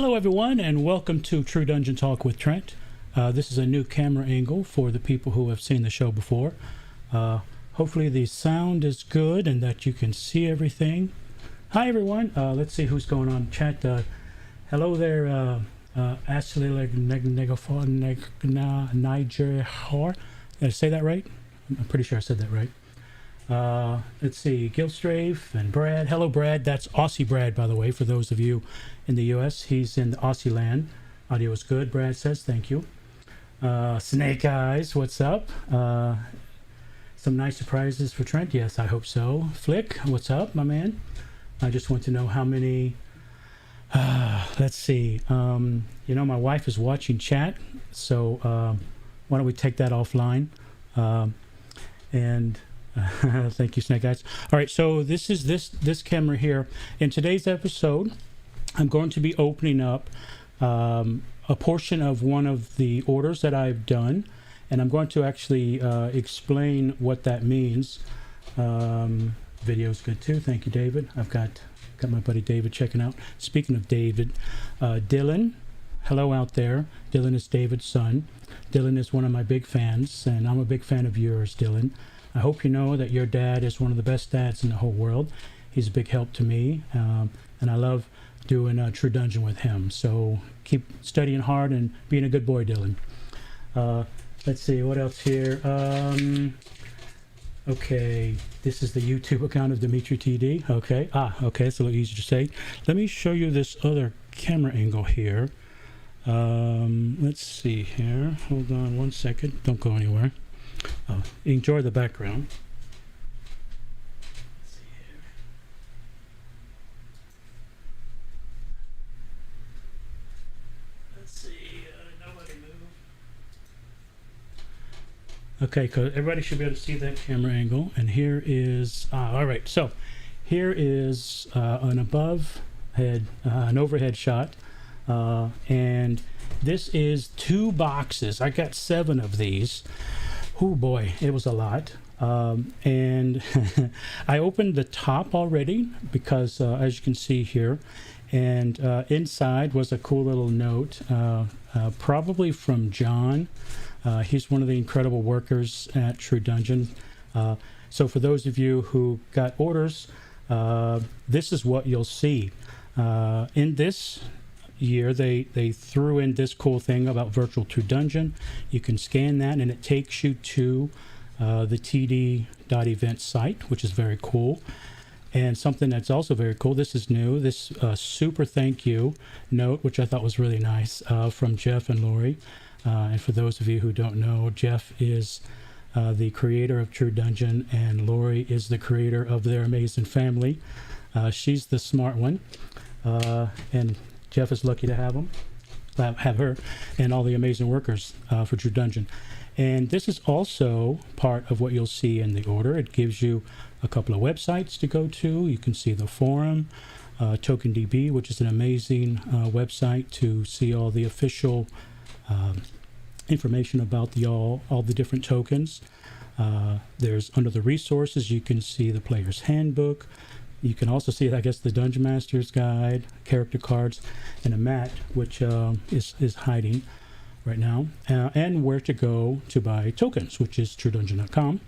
Hello everyone, and welcome to True Dungeon Talk with Trent. This is a new camera angle for the people who have seen the show before. Hopefully the sound is good and that you can see everything. Hi everyone, let's see who's going on chat. Hello there, Ashley Niger. Did I say that right? I'm pretty sure I said that right. Let's see, Gilstrafe and Brad. Hello, Brad. That's Aussie Brad, by the way, for those of you in the U.S. He's in Aussie land. Audio is good, Brad says. Thank you. Snake Eyes, what's up? Some nice surprises for Trent. Yes, I hope so. Flick, what's up, my man? I just want to know how many... let's see. You know, my wife is watching chat, so why don't we take that offline? Thank you, Snake Eyes. All right, so this is this camera here. In today's episode, I'm going to be opening up a portion of one of the orders that I've done, and I'm going to actually explain what that means. Video's good too. Thank you, David. I've got my buddy David checking out. Speaking of David, Dylan, hello out there. Dylan is David's son. Dylan is one of my big fans, and I'm a big fan of yours, Dylan. I hope you know that your dad is one of the best dads in the whole world. He's a big help to me, and I love doing True Dungeon with him. So keep studying hard and being a good boy, Dylan. Let's see, what else here? Okay, this is the YouTube account of Dimitri TD. Okay, okay, it's a little easier to say. Let me show you this other camera angle here. Let's see here. Hold on one second. Don't go anywhere. Enjoy the background. Let's see here. Let's see. Nobody move. Okay, because everybody should be able to see that camera angle. And here is all right. So here is an overhead shot, and this is 2 boxes. I got 7 of these. Oh boy, it was a lot. And I opened the top already because as you can see here, and inside was a cool little note, probably from John. He's one of the incredible workers at True Dungeon. So for those of you who got orders, this is what you'll see. In this year they threw in this cool thing about virtual True Dungeon. You can scan that and it takes you to the td.event site, which is very cool. And something that's also very cool, this is new, this super thank you note, which I thought was really nice, from Jeff and Lori. And for those of you who don't know, Jeff is the creator of True Dungeon, and Lori is the creator of their amazing family. She's the smart one, and Jeff is lucky to have her, and all the amazing workers for True Dungeon. And this is also part of what you'll see in the order. It gives you a couple of websites to go to. You can see the forum, TokenDB, which is an amazing website to see all the official information about all the different tokens. There's under the resources, you can see the player's handbook. You can also see, I guess, the Dungeon Master's Guide, character cards, and a mat, which is hiding right now, and where to go to buy tokens, which is truedungeon.com.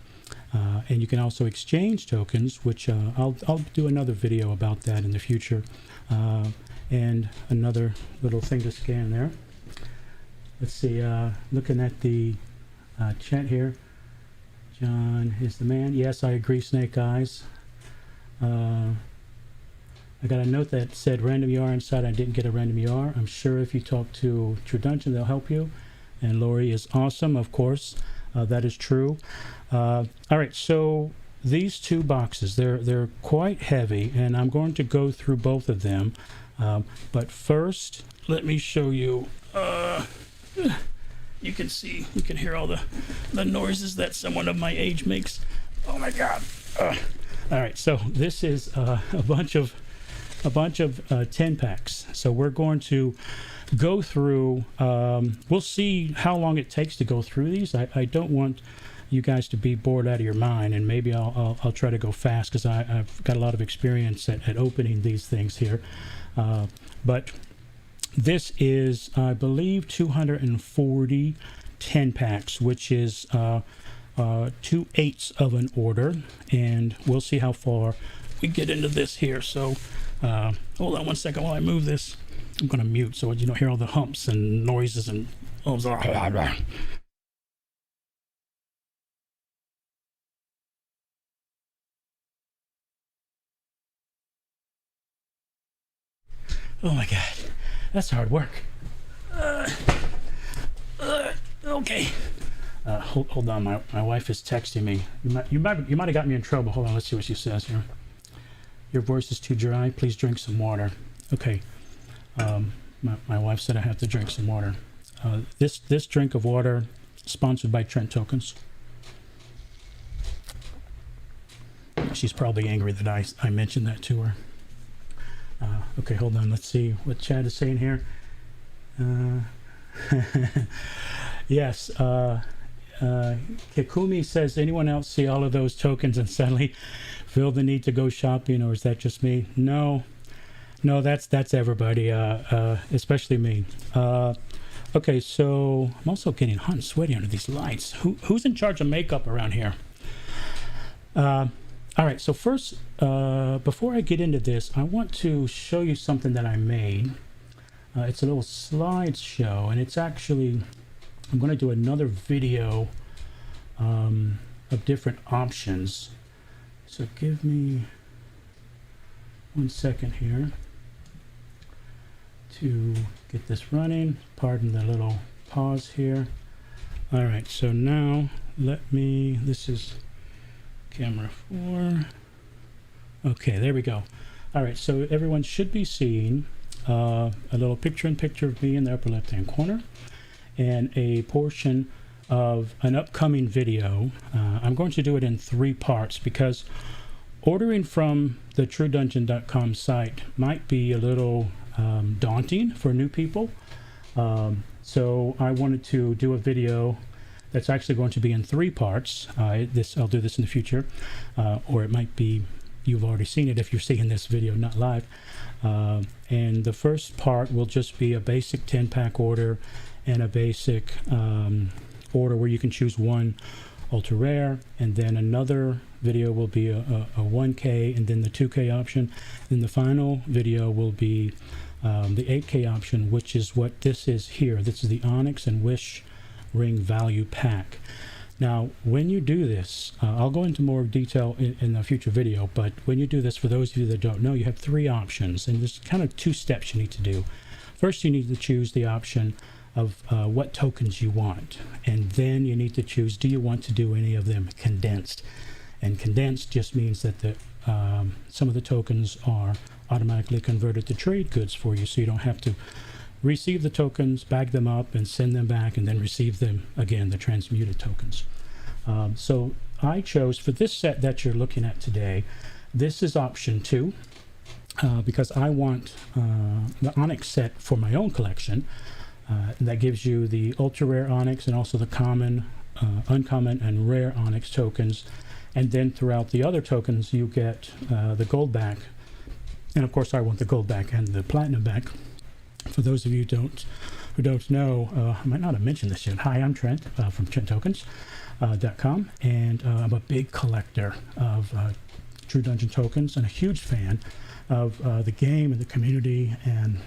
And you can also exchange tokens, which I'll do another video about that in the future. And another little thing to scan there. Let's see, looking at the chat here. John is the man. Yes, I agree, Snake Eyes. I got a note that said random UR inside. I didn't get a random UR. I'm sure if you talk to True Dungeon, they'll help you. And Lori is awesome, of course. That is true. All right, so these 2 boxes, they're quite heavy, and I'm going to go through both of them. But first, let me show you. You can see, you can hear all the noises that someone of my age makes. Oh my God. All right, so this is a bunch of 10 packs. So we're going to go through. We'll see how long it takes to go through these. I don't want you guys to be bored out of your mind, and maybe I'll try to go fast because I've got a lot of experience at opening these things here. But This is, I believe, 240 10 packs, which is 2/8 of an order, and we'll see how far we get into this here. So hold on one second while I move this. I'm going to mute so you don't hear all the humps and noises and oh, oh my god, that's hard work. Okay. Hold on, my wife is texting me. You might have got me in trouble. Hold on, let's see what she says here. Your voice is too dry. Please drink some water. Okay. My wife said I have to drink some water. This drink of water, sponsored by Trent Tokens. She's probably angry that I mentioned that to her. Okay, hold on. Let's see what Chad is saying here. Yes. Kikumi says, anyone else see all of those tokens and suddenly feel the need to go shopping, or is that just me? No, that's everybody, especially me. Okay, so I'm also getting hot and sweaty under these lights. Who's in charge of makeup around here? All right, so first, before I get into this, I want to show you something that I made. It's a little slideshow, and it's actually, I'm going to do another video of different options. So give me 1 second here to get this running. Pardon the little pause here. All right, so now this is camera 4. Okay, there we go. All right, so everyone should be seeing a little picture-in-picture of me in the upper left-hand corner, and a portion of an upcoming video. I'm going to do it in 3 parts because ordering from the TrueDungeon.com site might be a little daunting for new people. So I wanted to do a video that's actually going to be in 3 parts. I'll do this in the future, or it might be you've already seen it if you're seeing this video not live. And the first part will just be a basic 10-pack order and a basic order where you can choose one ultra rare, and then another video will be a 1K and then the 2K option. Then the final video will be the 8K option, which is what this is here. This is the Onyx and Wish Ring Value Pack. Now, when you do this, I'll go into more detail in a future video, but when you do this, for those of you that don't know, you have 3 options, and there's kind of 2 steps you need to do. First, you need to choose the option of what tokens you want, and then you need to choose, do you want to do any of them condensed? And condensed just means that some of the tokens are automatically converted to trade goods for you, so you don't have to receive the tokens, bag them up, and send them back, and then receive them again, the transmuted tokens. So I chose, for this set that you're looking at today, this is option 2, because I want the Onyx set for my own collection. That gives you the ultra rare Onyx and also the common, uncommon, and rare Onyx tokens. And then throughout the other tokens, you get the gold back. And of course, I want the gold back and the platinum back. For those of you who don't know, I might not have mentioned this yet. Hi, I'm Trent from TrentTokens.com, and I'm a big collector of True Dungeon tokens and a huge fan of the game and the community, and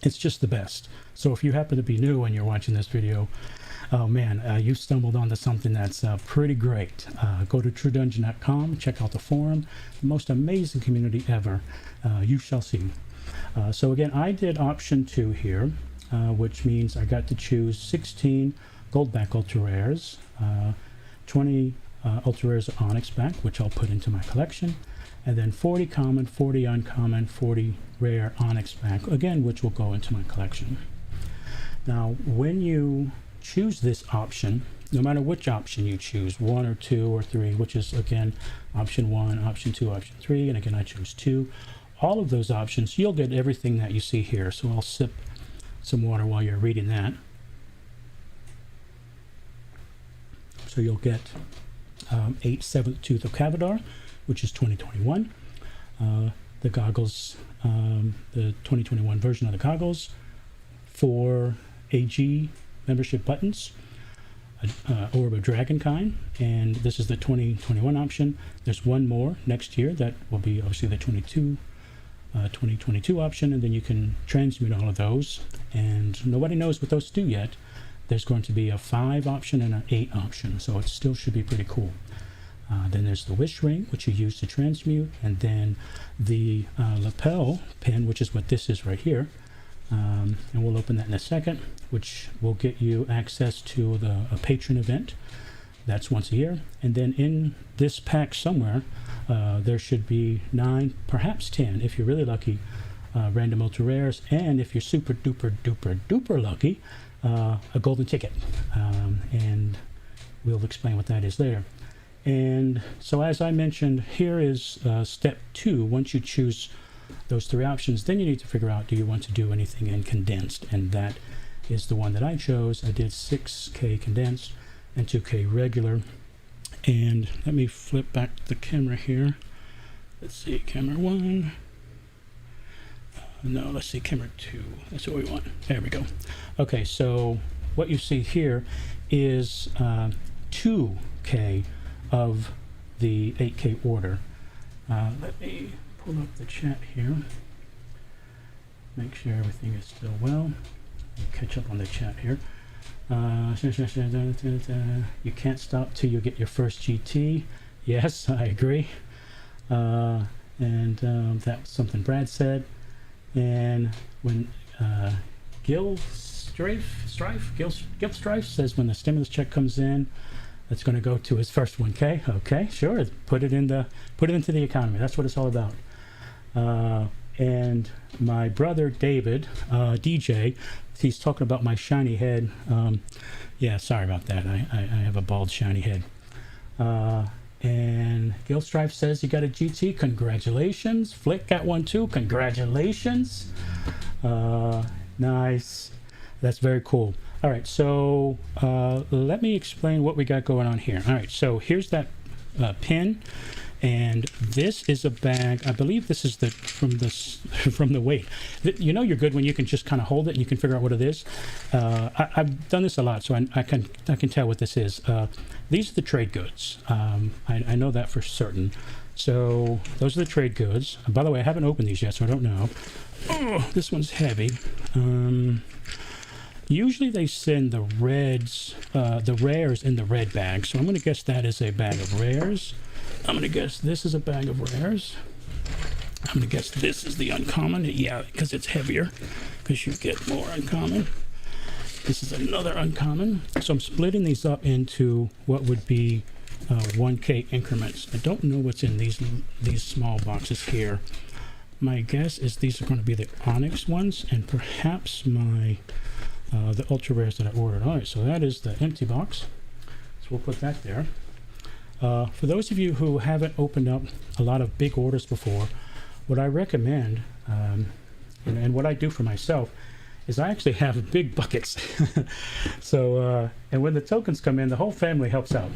it's just the best. So if you happen to be new and you're watching this video, oh man, you stumbled onto something that's pretty great. Go to TrueDungeon.com, check out the forum, the most amazing community ever. You shall see. So again, I did option 2 here, which means I got to choose 16 gold back ultra rares, 20 ultra rares Onyx back, which I'll put into my collection, and then 40 common, 40 uncommon, 40 rare Onyx back, again, which will go into my collection. Now, when you choose this option, no matter which option you choose, 1 or 2 or 3, which is again option 1, option 2, option 3, and again I choose 2. All of those options, you'll get everything that you see here. So I'll sip some water while you're reading that. So you'll get 8 7th Tooth of Cavadar, which is 2021. The goggles, the 2021 version of the goggles, 4 AG membership buttons, Orb of Dragonkind, and this is the 2021 option. There's one more next year that will be obviously the 2022 option, and then you can transmute all of those, and nobody knows what those do yet. There's going to be a 5 option and an 8 option, so it still should be pretty cool. Then there's the Wish Ring, which you use to transmute, and then the lapel pin, which is what this is right here. And we'll open that in a second, which will get you access to a patron event. That's once a year. And then in this pack somewhere, there should be 9, perhaps 10, if you're really lucky, random ultra rares. And if you're super duper duper duper lucky, a golden ticket. And we'll explain what that is later. And so as I mentioned, here is step 2. Once you choose those 3 options, then you need to figure out, do you want to do anything in condensed? And that is the one that I chose. I did 6K condensed and 2K regular. And let me flip back the camera here. Let's see, camera 1. No, let's see, camera 2. That's what we want. There we go. Okay, so what you see here is 2K of the 8K order. Let me pull up the chat here. Make sure everything is still well. I'll catch up on the chat here. You can't stop till you get your first GT. Yes, I agree. And that was something Brad said. And when Gil Strife says when the stimulus check comes in, it's going to go to his first 1K. Okay, sure. Put it into the economy. That's what it's all about. And my brother David, DJ, he's talking about my shiny head. Yeah, sorry about that. I have a bald shiny head. And Gil Strife says you got a GT. Congratulations. Flick got one too. Congratulations. Nice. That's very cool. All right, so let me explain what we got going on here. All right, so here's that pin, and this is a bag. I believe this is from the weight. You know you're good when you can just kind of hold it and you can figure out what it is. I've done this a lot, so I can tell what this is. These are the trade goods. I know that for certain. So those are the trade goods. By the way, I haven't opened these yet, so I don't know. Oh, this one's heavy. Usually they send the rares in the red bag, so I'm going to guess that is a bag of rares. I'm going to guess this is a bag of rares. I'm going to guess this is the uncommon. Yeah, because it's heavier, because you get more uncommon. This is another uncommon. So I'm splitting these up into what would be 1K increments. I don't know what's in these small boxes here. My guess is these are going to be the Onyx ones, and perhaps the ultra rares that I ordered. All right, so that is the empty box. So we'll put that there. For those of you who haven't opened up a lot of big orders before, what I recommend, and what I do for myself, is I actually have big buckets. So, and when the tokens come in, the whole family helps out.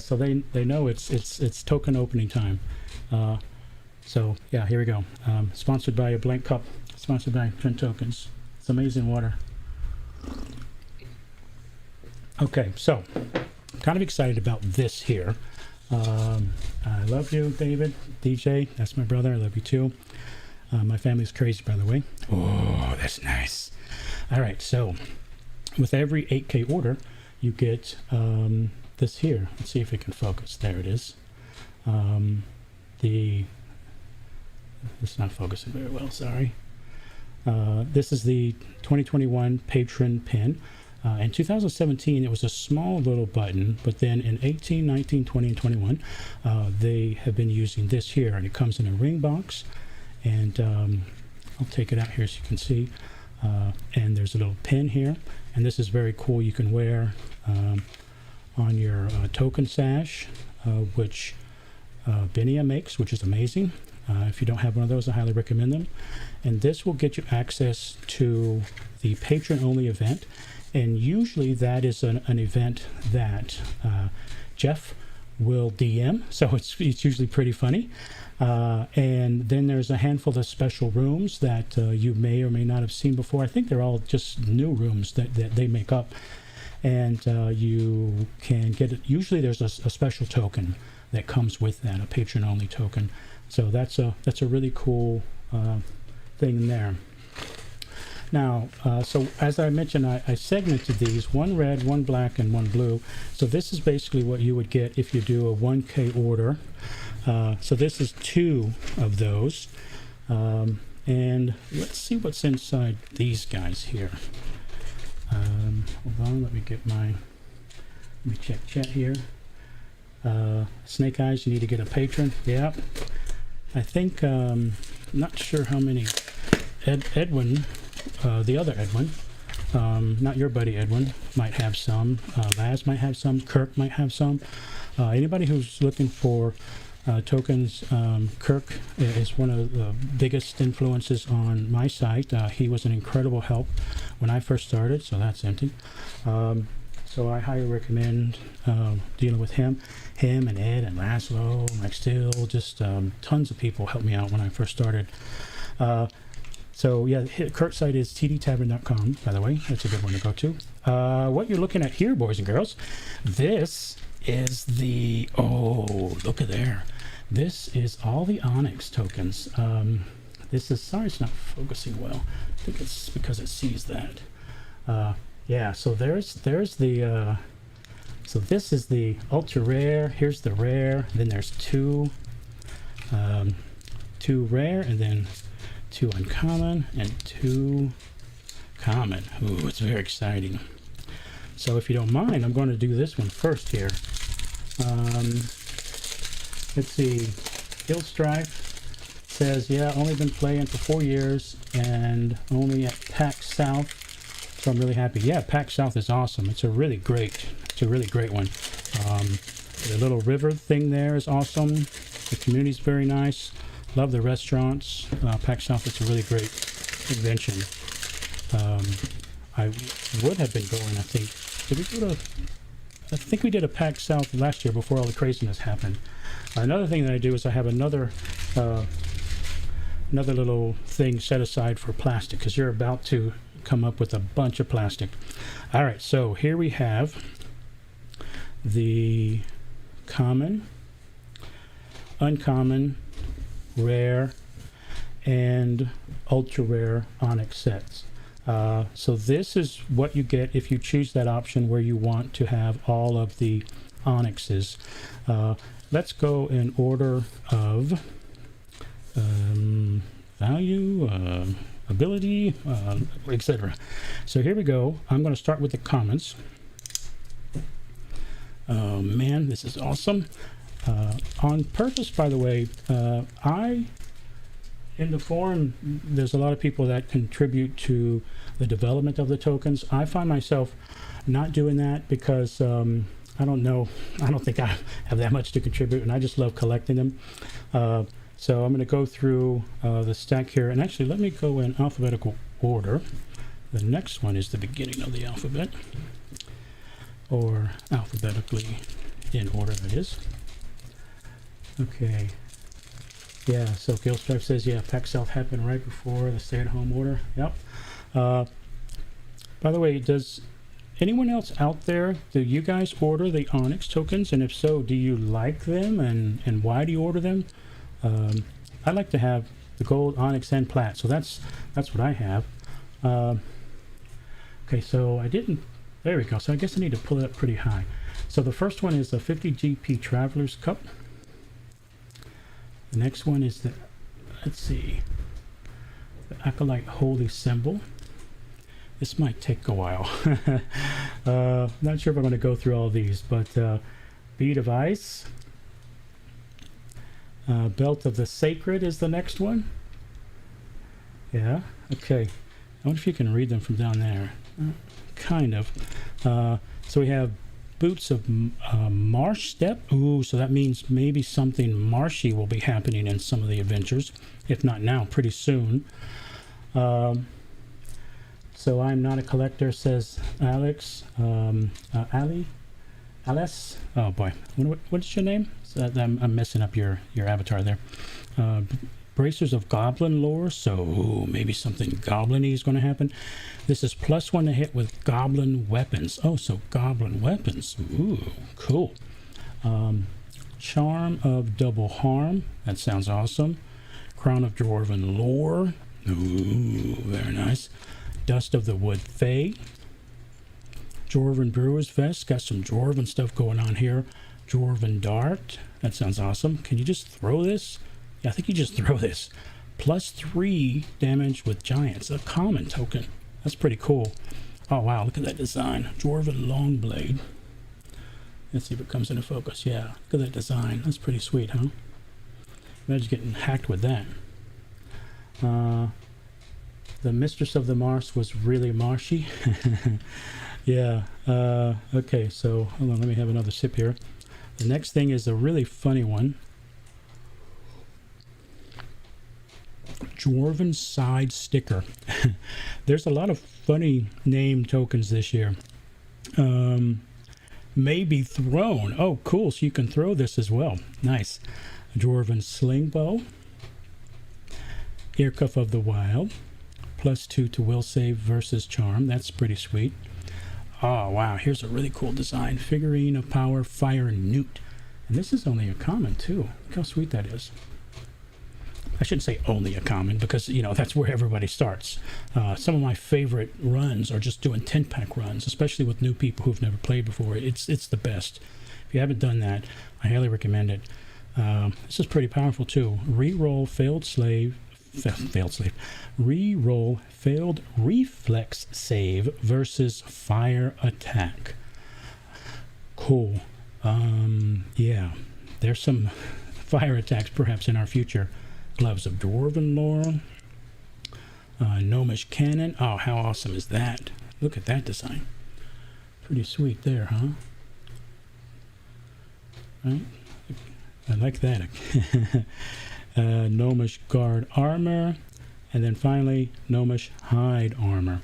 So they know it's token opening time. So yeah, here we go. Sponsored by a blank cup. Sponsored by Patron Tokens. It's amazing water. Okay, so kind of excited about this here. I love you, David, DJ. That's my brother. I love you too. My family's crazy, by the way. Oh, that's nice. All right, so with every 8K order, you get this here. Let's see if it can focus. There it is. It's not focusing very well, sorry. This is the 2021 Patron Pin. In 2017, it was a small little button, but then in 18, 19, 20, and 21, they have been using this here, and it comes in a ring box. And I'll take it out here so you can see. And there's a little pin here, and this is very cool. You can wear on your token sash, which Benia makes, which is amazing. If you don't have one of those, I highly recommend them. And this will get you access to the patron-only event. And usually that is an event that Jeff will DM, so it's usually pretty funny. And then there's a handful of special rooms that you may or may not have seen before. I think they're all just new rooms that they make up. And you can get it. Usually there's a special token that comes with that, a patron-only token. So that's a really cool thing there. Now, so as I mentioned, I segmented these, one red, one black, and one blue. So this is basically what you would get if you do a 1K order. So this is 2 of those. And let's see what's inside these guys here. Hold on, let me check chat here. Snake Eyes, you need to get a patron. Yep. I think, not sure how many. Edwin, the other Edwin, not your buddy Edwin, might have some. Laz might have some. Kirk might have some. Anybody who's looking for tokens, Kirk is one of the biggest influences on my site. He was an incredible help when I first started, so that's empty. So I highly recommend dealing with him and Ed and Laszlo, Mike Steele, just tons of people helped me out when I first started. So yeah, Kurt's site is tdtavern.com, by the way. That's a good one to go to. What you're looking at here, boys and girls, this is the, oh, look at there. This is all the Onyx tokens. This is, sorry it's not focusing well. I think it's because it sees that. Yeah, so there's the, so this is the ultra rare. Here's the rare. Then there's two rare, and then 2 uncommon and 2 common. Ooh, it's very exciting. So if you don't mind, I'm going to do this one first here. Let's see. Hill Strife says, yeah, only been playing for 4 years and only at PAX South, so I'm really happy. Yeah, PAX South is awesome. It's a really great one. The little river thing there is awesome. The community's very nice. Love the restaurants. PAX South is a really great convention. I would have been going, I think. Did we go to... I think we did a PAX South last year before all the craziness happened. Another thing that I do is I have another little thing set aside for plastic, because you're about to come up with a bunch of plastic. All right, so here we have the common, uncommon, rare, and ultra rare Onyx sets. So this is what you get if you choose that option where you want to have all of the Onyxes. Let's go in order of value, ability, etc. So here we go. I'm going to start with the commons. Oh man, this is awesome. On purpose, by the way, in the forum, there's a lot of people that contribute to the development of the tokens. I find myself not doing that because I don't know. I don't think I have that much to contribute, and I just love collecting them. So I'm going to go through the stack here, and actually let me go in alphabetical order. The next one is the beginning of the alphabet, or alphabetically in order, that is. Okay. Yeah, so Gilstrife says, yeah, PAX South happened right before the stay-at-home order. Yep. By the way, does anyone else out there, do you guys order the Onyx tokens? And if so, do you like them? And why do you order them? I like to have the gold, Onyx, and plat. So that's what I have. Okay, so I didn't... There we go. So I guess I need to pull it up pretty high. So the first one is the 50 GP Traveler's Cup. The next one is the, let's see, the Acolyte Holy Symbol. This might take a while. Not sure if I'm going to go through all these, but Bead of Ice. Belt of the Sacred is the next one. Yeah, okay. I wonder if you can read them from down there. Kind of. So we have Boots of Marsh Step. Ooh, so that means maybe something marshy will be happening in some of the adventures. If not now, pretty soon. So I'm not a collector, says Alex. Alice? Oh boy, what's your name? So I'm messing up your avatar there. Bracers of Goblin lore, so maybe something Goblin-y is going to happen. This is +1 to hit with Goblin weapons. Oh, so Goblin weapons. Ooh, cool. Charm of Double Harm. That sounds awesome. Crown of Dwarven lore. Ooh, very nice. Dust of the Wood Fae. Dwarven Brewer's Vest. Got some Dwarven stuff going on here. Dwarven Dart. That sounds awesome. Can you just throw this? Yeah, I think you just throw this. +3 damage with giants. A common token. That's pretty cool. Oh, wow. Look at that design. Dwarven Longblade. Let's see if it comes into focus. Yeah, look at that design. That's pretty sweet, huh? Imagine getting hacked with that. The Mistress of the Marsh was really marshy. Yeah. Okay, so hold on. Let me have another sip here. The next thing is a really funny one. Dwarven Side Sticker. There's a lot of funny name tokens this year. Maybe thrown. Oh, cool. So you can throw this as well. Nice. Dwarven Sling Bow. Earcuff of the Wild. +2 to will save versus charm. That's pretty sweet. Oh, wow. Here's a really cool design. Figurine of Power, Fire Newt. And this is only a common, too. Look how sweet that is. I shouldn't say only a common because, you know, that's where everybody starts. Some of my favorite runs are just doing 10-pack runs, especially with new people who've never played before. It's the best. If you haven't done that, I highly recommend it. This is pretty powerful, too. Reroll failed slave. Reroll failed reflex save versus fire attack. Cool. Yeah, there's some fire attacks perhaps in our future. Gloves of Dwarven lore. Gnomish Cannon. Oh, how awesome is that? Look at that design. Pretty sweet there, huh? Right? I like that. Gnomish Guard Armor. And then finally, Gnomish Hide Armor.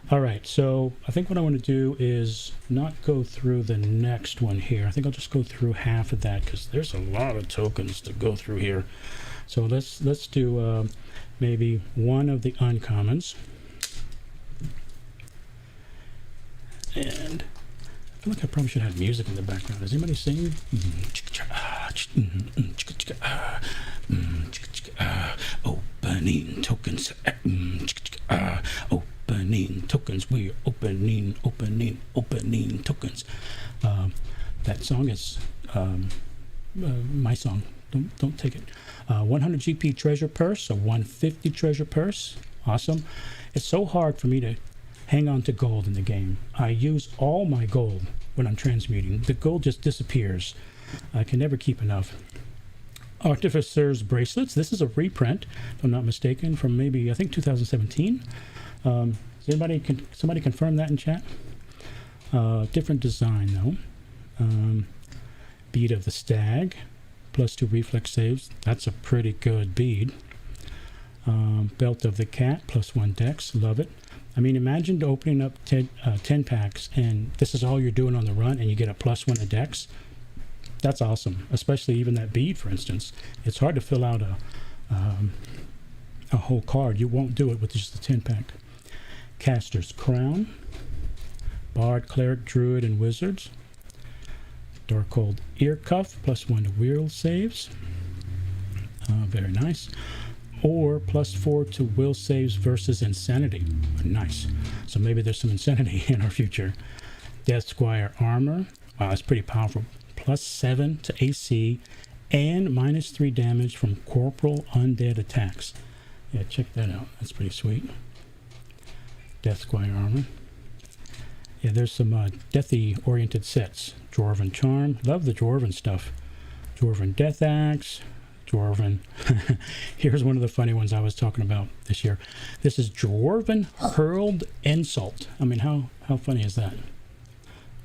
All right, so I think what I want to do is not go through the next one here. I think I'll just go through half of that because there's a lot of tokens to go through here. So let's do maybe one of the uncommons. And I feel like I probably should have music in the background. Is anybody singing? Opening tokens. Opening tokens. We're opening tokens. That song is my song. Don't take it. 100 GP treasure purse, a 150 treasure purse. Awesome. It's so hard for me to hang on to gold in the game. I use all my gold when I'm transmuting. The gold just disappears. I can never keep enough. Artificers Bracelets. This is a reprint, if I'm not mistaken, from maybe, I think, 2017. Somebody confirm that in chat? Different design, though. Bead of the Stag. +2 reflex saves. That's a pretty good bead. Belt of the Cat. +1 dex. Love it. I mean, imagine opening up 10 packs and this is all you're doing on the run and you get a +1 a dex. That's awesome. Especially even that bead, for instance. It's hard to fill out a whole card. You won't do it with just a 10 pack. Caster's Crown. Bard, Cleric, Druid, and Wizards. Darkhold Ear Cuff, +1 to will saves. Very nice. Or +4 to will saves versus insanity. Nice. So maybe there's some insanity in our future. Death Squire Armor. Wow, that's pretty powerful. +7 to AC and -3 damage from corporal undead attacks. Yeah, check that out. That's pretty sweet. Death Squire Armor. Yeah, there's some deathy-oriented sets. Dwarven Charm. Love the Dwarven stuff. Dwarven Death Axe. Dwarven. Here's one of the funny ones I was talking about this year. This is Dwarven Hurled Insult. I mean, how funny is that?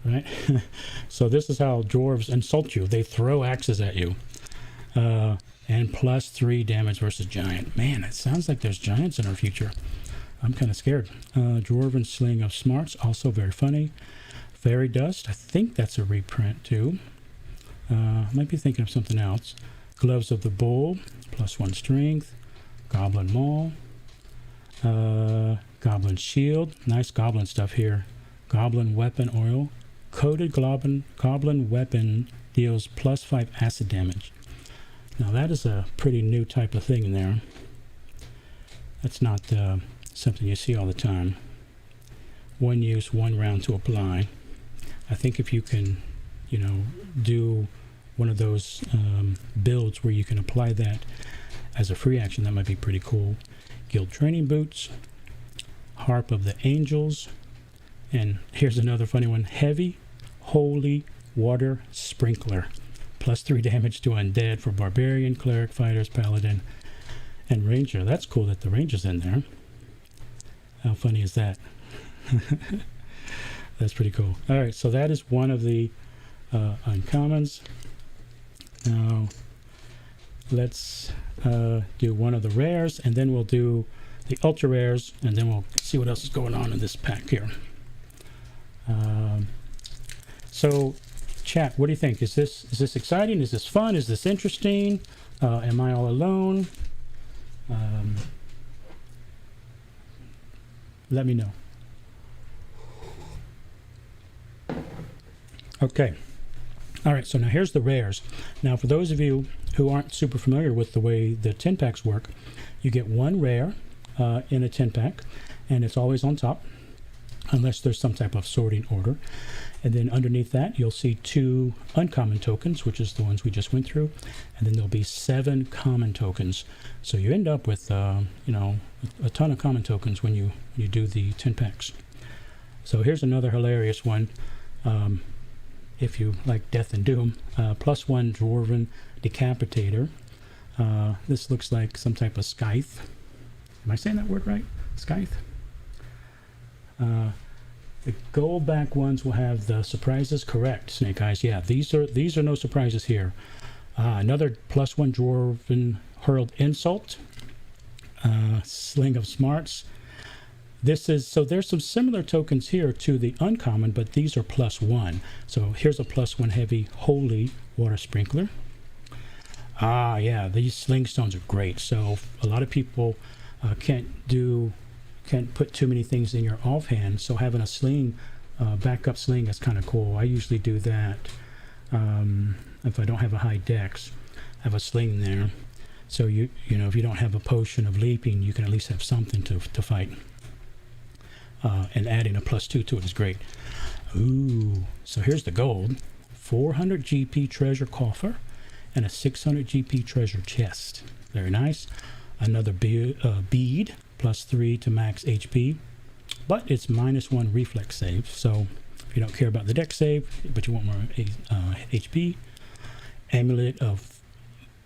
Right? So this is how dwarves insult you. They throw axes at you. And +3 damage versus giant. Man, it sounds like there's giants in our future. I'm kind of scared. Dwarven Sling of Smarts, also very funny. Fairy Dust, I think that's a reprint too. Might be thinking of something else. Gloves of the Bull, +1 strength. Goblin Maul. Goblin Shield. Nice Goblin stuff here. Goblin Weapon Oil. Coated Goblin Weapon deals +5 acid damage. Now that is a pretty new type of thing in there. That's not something you see all the time. 1 use, 1 round to apply. I think if you can, you know, do one of those builds where you can apply that as a free action, that might be pretty cool. Guild Training Boots. Harp of the Angels. And here's another funny one. Heavy Holy Water Sprinkler. +3 damage to undead for Barbarian, Cleric, Fighters, Paladin, and Ranger. That's cool that the Ranger's in there. How funny is that? That's pretty cool. All right, so that is one of the uncommons. Now, let's do one of the rares, and then we'll do the ultra rares, and then we'll see what else is going on in this pack here. So, chat, what do you think? Is this exciting? Is this fun? Is this interesting? Am I all alone? Let me know. Okay. All right, so now here's the rares. Now, for those of you who aren't super familiar with the way the 10 packs work, you get 1 rare in a 10 pack, and it's always on top, unless there's some type of sorting order. And then underneath that, you'll see 2 uncommon tokens, which is the ones we just went through, and then there'll be 7 common tokens. So you end up with, you know, a ton of common tokens when you do the 10 packs. So here's another hilarious one. If you like Death and Doom, +1 Dwarven Decapitator. This looks like some type of scythe. Am I saying that word right? Scythe? The gold back ones will have the surprises. Correct, Snake Eyes. Yeah, these are no surprises here. Another +1 Dwarven Hurled Insult. Sling of Smarts. This is, so there's some similar tokens here to the uncommon, but these are +1. So here's a +1 heavy Holy Water Sprinkler. Yeah, these sling stones are great. So a lot of people can't put too many things in your offhand. So having a sling, backup sling is kind of cool. I usually do that if I don't have a high dex. I have a sling there. So you know, if you don't have a potion of leaping, you can at least have something to fight. And adding a +2 to it is great. Ooh, so here's the gold. 400 GP treasure coffer and a 600 GP treasure chest. Very nice. Another bead, +3 to max HP, but it's -1 reflex save. So if you don't care about the dex save, but you want more HP. Amulet of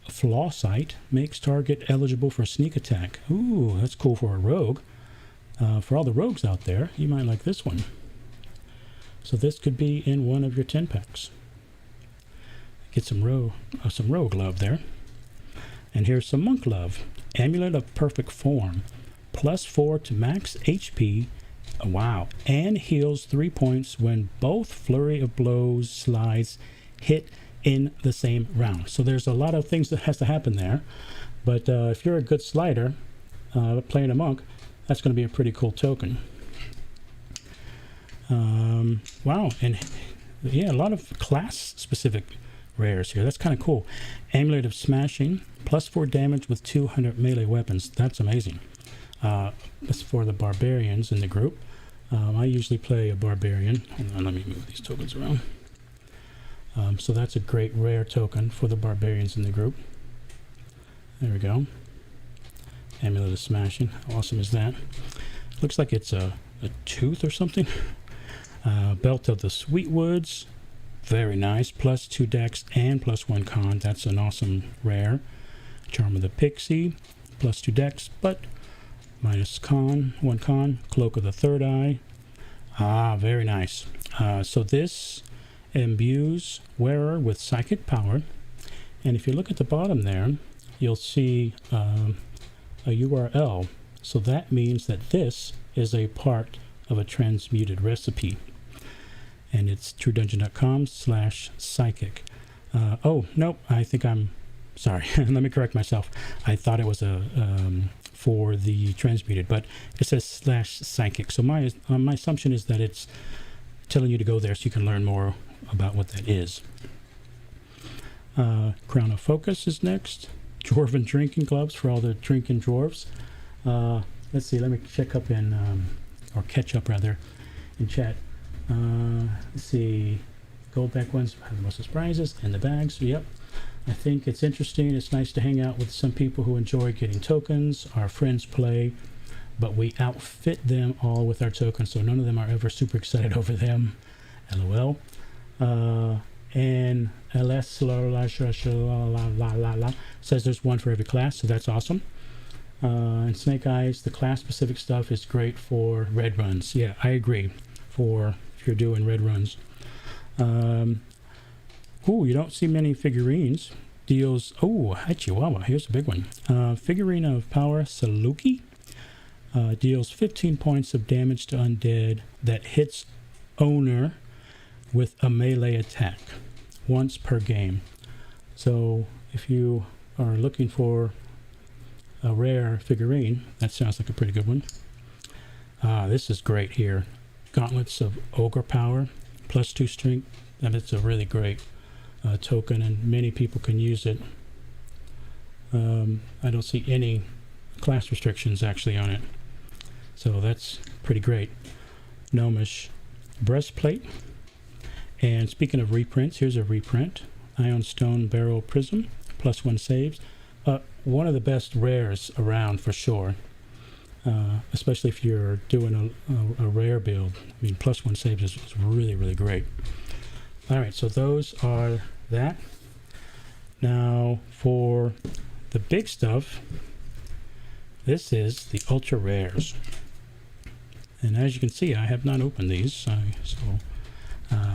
Flawsight makes target eligible for sneak attack. Ooh, that's cool for a rogue. For all the rogues out there, you might like this one. So this could be in one of your 10 packs. Get some rogue love there. And here's some monk love. Amulet of Perfect Form. +4 to max HP. Wow. And heals 3 points when both Flurry of Blows slides hit in the same round. So there's a lot of things that has to happen there. But if you're a good slider, playing a monk, that's going to be a pretty cool token. Wow, and yeah, a lot of class-specific rares here. That's kind of cool. Amulet of Smashing, +4 damage with 200 melee weapons. That's amazing. That's for the barbarians in the group. I usually play a barbarian. Hold on, let me move these tokens around. So that's a great rare token for the barbarians in the group. There we go. Amulet of Smashing. How awesome is that? Looks like it's a tooth or something. Belt of the Sweetwoods. Very nice. +2 dex and +1 con. That's an awesome rare. Charm of the Pixie. +2 dex, but -1 con. Cloak of the Third Eye. Very nice. So this imbues wearer with psychic power. And if you look at the bottom there, you'll see a URL. So that means that this is a part of a transmuted recipe. And it's truedungeon.com/psychic. Oh, nope. I think I'm sorry, let me correct myself. I thought it was a for the transmuted, but it says /psychic. So my assumption is that it's telling you to go there so you can learn more about what that is. Crown of Focus is next. Dwarven drinking gloves for all the drinking dwarves. Let's see, let me check up in, or catch up rather, in chat. Let's see, gold-back ones have the most surprises in the bags. Yep. I think it's interesting. It's nice to hang out with some people who enjoy getting tokens. Our friends play, but we outfit them all with our tokens, so none of them are ever super excited over them. LOL. And LS says there's one for every class, so that's awesome. And Snake Eyes, the class-specific stuff is great for red runs. Yeah, I agree. For if you're doing red runs. Ooh, you don't see many figurines. Deals. Oh, hi Chihuahua. Here's a big one. Figurine of Power Saluki. Deals 15 points of damage to undead that hits owner with a melee attack once per game. So if you are looking for a rare figurine, that sounds like a pretty good one. This is great here. Gauntlets of Ogre Power, +2 strength, and it's a really great token, and many people can use it. I don't see any class restrictions actually on it, so that's pretty great. Gnomish Breastplate. And speaking of reprints, here's a reprint. Ion Stone Barrel Prism, +1 saves. One of the best rares around for sure, especially if you're doing a rare build. I mean, +1 saves is really, really great. All right, so those are that. Now for the big stuff, this is the ultra rares. And as you can see, I have not opened these,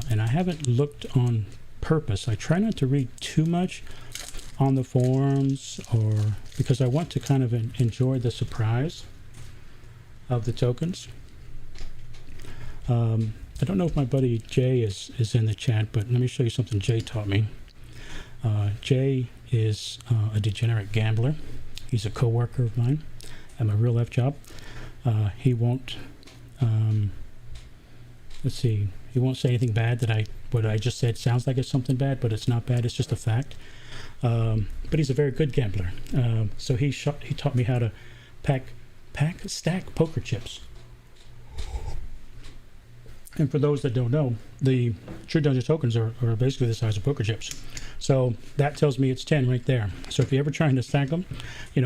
and I haven't looked on purpose. I try not to read too much on the forums, or because I want to kind of enjoy the surprise of the tokens. I don't know if my buddy Jay is in the chat, but let me show you something Jay taught me. Jay is a degenerate gambler. He's a co-worker of mine at my real life job. He won't let's see, he won't say anything bad that what I just said sounds like it's something bad, but it's not bad, it's just a fact. But he's a very good gambler. So he taught me how to stack poker chips. And for those that don't know, the True Dungeon tokens are basically the size of poker chips. So that tells me it's 10 right there. So if you're ever trying to stack them,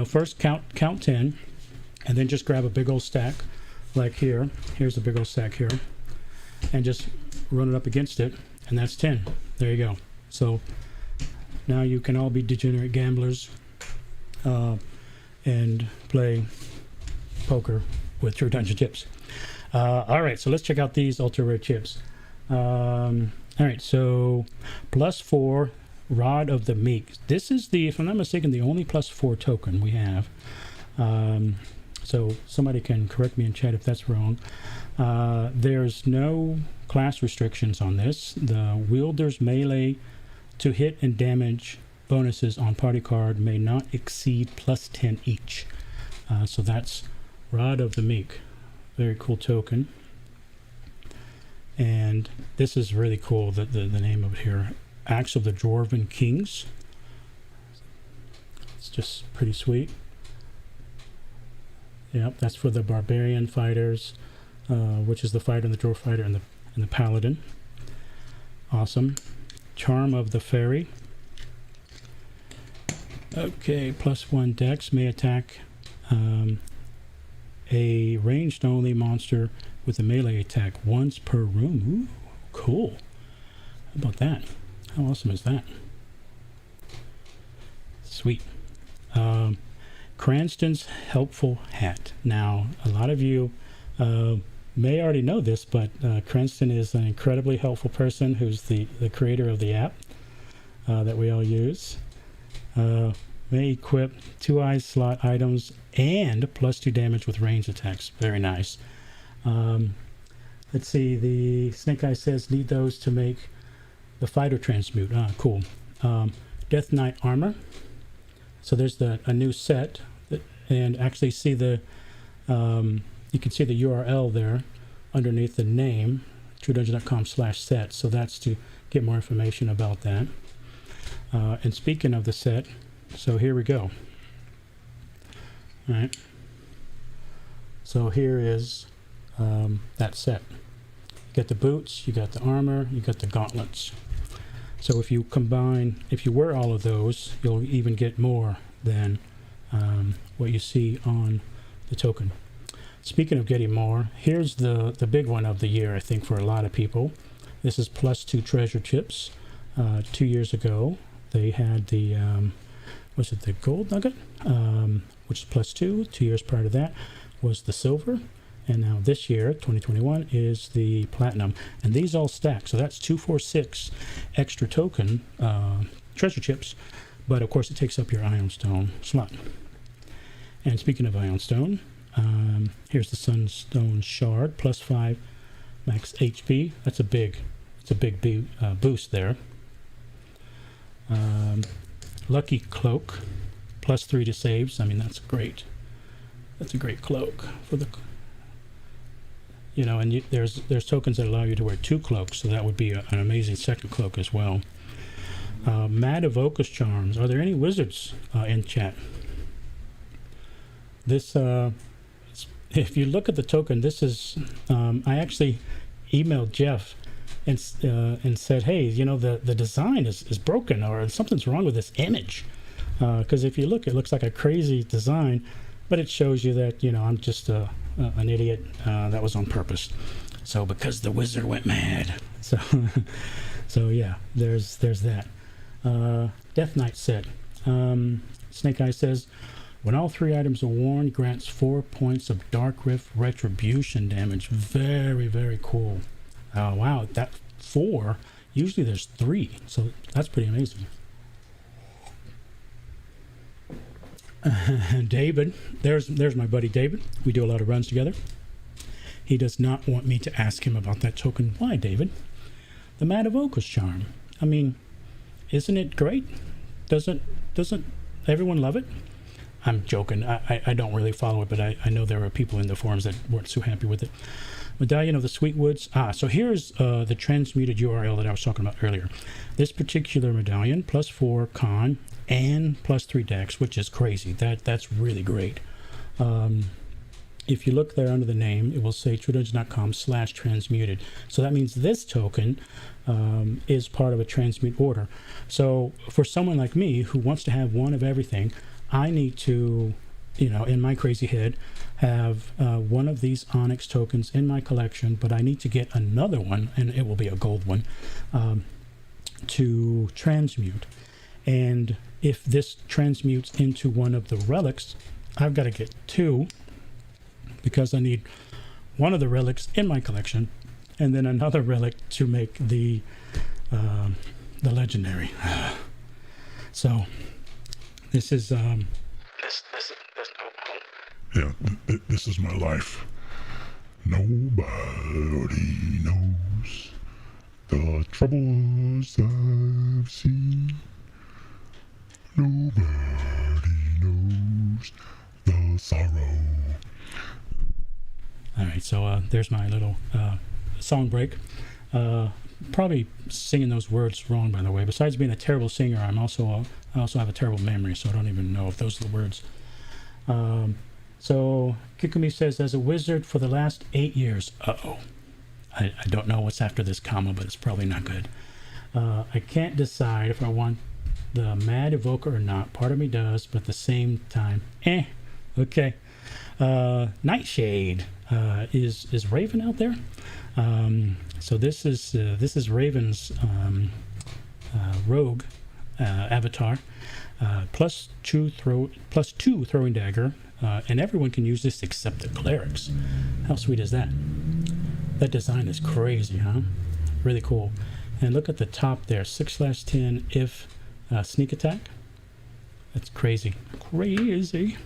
first count 10, and then just grab a big old stack, like here. Here's a big old stack here, and just run it up against it, and that's 10. There you go. So now you can all be degenerate gamblers and play poker with True Dungeon chips. All right, so let's check out these ultra rare chips. All right, so +4 Rod of the Meek. This is if I'm not mistaken, the only +4 token we have. So somebody can correct me in chat if that's wrong. There's no class restrictions on this. The wielder's melee to hit and damage bonuses on party card may not exceed +10 each. So that's Rod of the Meek. Very cool token. And this is really cool, the name of it here. Axe of the Dwarven Kings. It's just pretty sweet. Yep, that's for the Barbarian Fighters, which is the fighter and the dwarf fighter and the paladin. Awesome. Charm of the Fairy. Okay, +1 dex, may attack a ranged only monster with a melee attack once per room. Ooh, cool. How about that? How awesome is that? Sweet. Cranston's Helpful Hat. Now, a lot of you may already know this, but Cranston is an incredibly helpful person who's the creator of the app that we all use. May equip 2 eye slot items and +2 damage with ranged attacks. Very nice. Let's see, the Snake Eye says need those to make the fighter transmute. Cool. Death Knight armor. So there's a new set, and actually see the you can see the URL there underneath the name, truedungeon.com/set. So that's to get more information about that. And speaking of the set, so here we go. All right. So here is that set. You got the boots, you got the armor, you got the gauntlets. So if you wear all of those, you'll even get more than what you see on the token. Speaking of getting more, here's the big one of the year, I think, for a lot of people. This is +2 treasure chips. 2 years ago, they had the, was it the gold nugget? Which is +2. 2 years prior to that was the silver. And now this year, 2021, is the platinum. And these all stack. So that's 246 extra token treasure chips. But of course, it takes up your Ironstone slot. And speaking of Ironstone, here's the Sunstone Shard, +5 max HP. It's a big boost there. Lucky Cloak, +3 to saves. I mean, that's great. That's a great cloak for the, you know. And there's tokens that allow you to wear 2 cloaks, so that would be an amazing second cloak as well. Mad Evoker's Charms. Are there any wizards in chat? This, if you look at the token, this is, I actually emailed Jeff and said, hey, you know, the design is broken, or something's wrong with this image. Because if you look, it looks like a crazy design, but it shows you that, you know, I'm just an idiot. That was on purpose. So because the wizard went mad. So, so yeah, there's that. Death Knight set. Snake Eye says, when all 3 items are worn, grants 4 points of Dark Rift retribution damage. Very, very cool. Wow, that 4. Usually there's 3, so that's pretty amazing. David, there's my buddy David. We do a lot of runs together. He does not want me to ask him about that token. Why, David? The Mad Evoker's Charm. I mean, isn't it great? Doesn't everyone love it? I'm joking. I don't really follow it, but I know there are people in the forums that weren't so happy with it. Medallion of the Sweetwoods. So here's the transmuted URL that I was talking about earlier. This particular medallion, +4 con and +3 dex, which is crazy. That's really great. If you look there under the name, it will say truedungeon.com/transmuted. So that means this token is part of a transmute order. So for someone like me who wants to have one of everything, I need to, you know, in my crazy head, have one of these Onyx tokens in my collection, but I need to get another one, and it will be a gold one, to transmute. And if this transmutes into one of the relics, I've got to get 2, because I need one of the relics in my collection, and then another relic to make the legendary. So this is yeah, this is my life. Nobody knows the troubles I've seen. Nobody knows the sorrow. all right. So there's my little song break. Probably singing those words wrong, by the way. Besides being a terrible singer, I also have a terrible memory, so I don't even know if those are the words. So Kikumi says, as a wizard for the last 8 years. Uh-oh. I don't know what's after this comma, but it's probably not good. I can't decide if I want the Mad Evoker or not. Part of me does, but at the same time, okay. Nightshade. Is Raven out there? So this is Raven's rogue avatar. +2 throwing dagger, and everyone can use this except the clerics. How sweet is that? That design is crazy, huh? Really cool. And look at the top there, 6/10 if sneak attack. That's crazy. Crazy.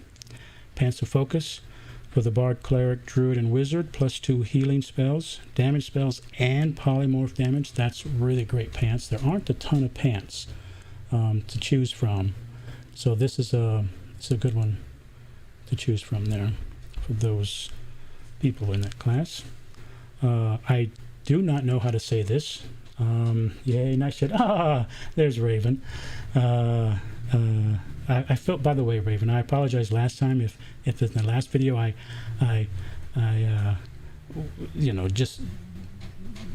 Pants of Focus for the Bard, Cleric, Druid, and Wizard, +2 healing spells, damage spells, and polymorph damage. That's really great pants. There aren't a ton of pants to choose from. So this is it's a good one to choose from there for those people in that class. I do not know how to say this. Yay, nice shit. Ah, there's Raven. I felt, by the way, Raven, I apologize last time if in the last video I you know, just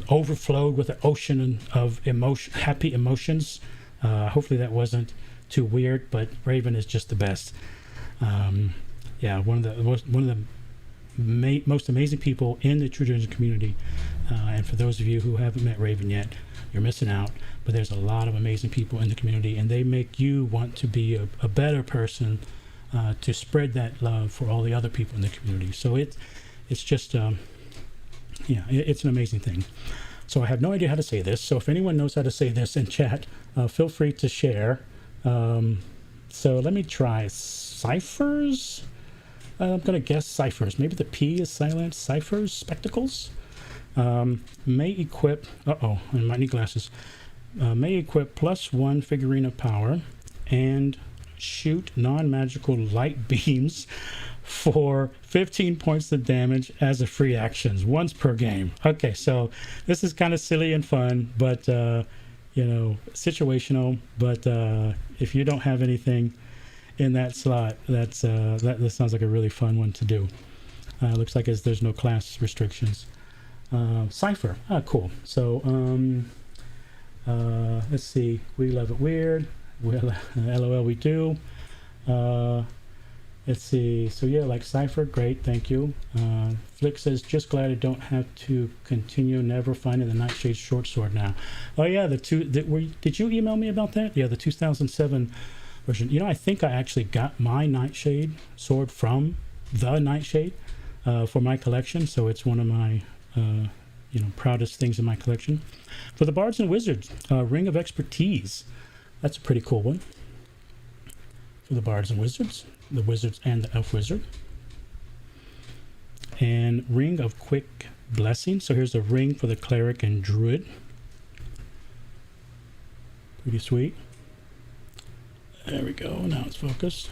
overflowed with an ocean of emotion, happy emotions. Hopefully that wasn't too weird, but Raven is just the best. Yeah, one of the most amazing people in the True Dungeon community. And for those of you who haven't met Raven yet, you're missing out. But there's a lot of amazing people in the community, and they make you want to be a better person, to spread that love for all the other people in the community. So it's just yeah, it's an amazing thing. So I have no idea how to say this. So if anyone knows how to say this in chat, feel free to share. So let me try ciphers. I'm gonna guess ciphers. Maybe the P is silent. Ciphers, spectacles. May equip. I might need glasses. May equip +1 figurine of power and shoot non-magical light beams for 15 points of damage as a free action once per game. Okay, so this is kind of silly and fun, but you know, situational. But if you don't have anything in that slot, that sounds like a really fun one to do. Looks like there's no class restrictions. Cipher. Cool. So let's see. We love it weird. Well, LOL, we do. Let's see. So yeah, like Cipher, great, thank you. Flick says, just glad I don't have to continue never finding the Nightshade short sword now. Oh yeah, did you email me about that? Yeah, the 2007 version. You know, I think I actually got my Nightshade sword from the Nightshade for my collection. So it's one of my you know, proudest things in my collection. For the Bards and Wizards, Ring of Expertise. That's a pretty cool one. For the Bards and Wizards, the Wizards and the Elf Wizard. And Ring of Quick Blessing. So here's a ring for the Cleric and Druid. Pretty sweet. There we go, now it's focused.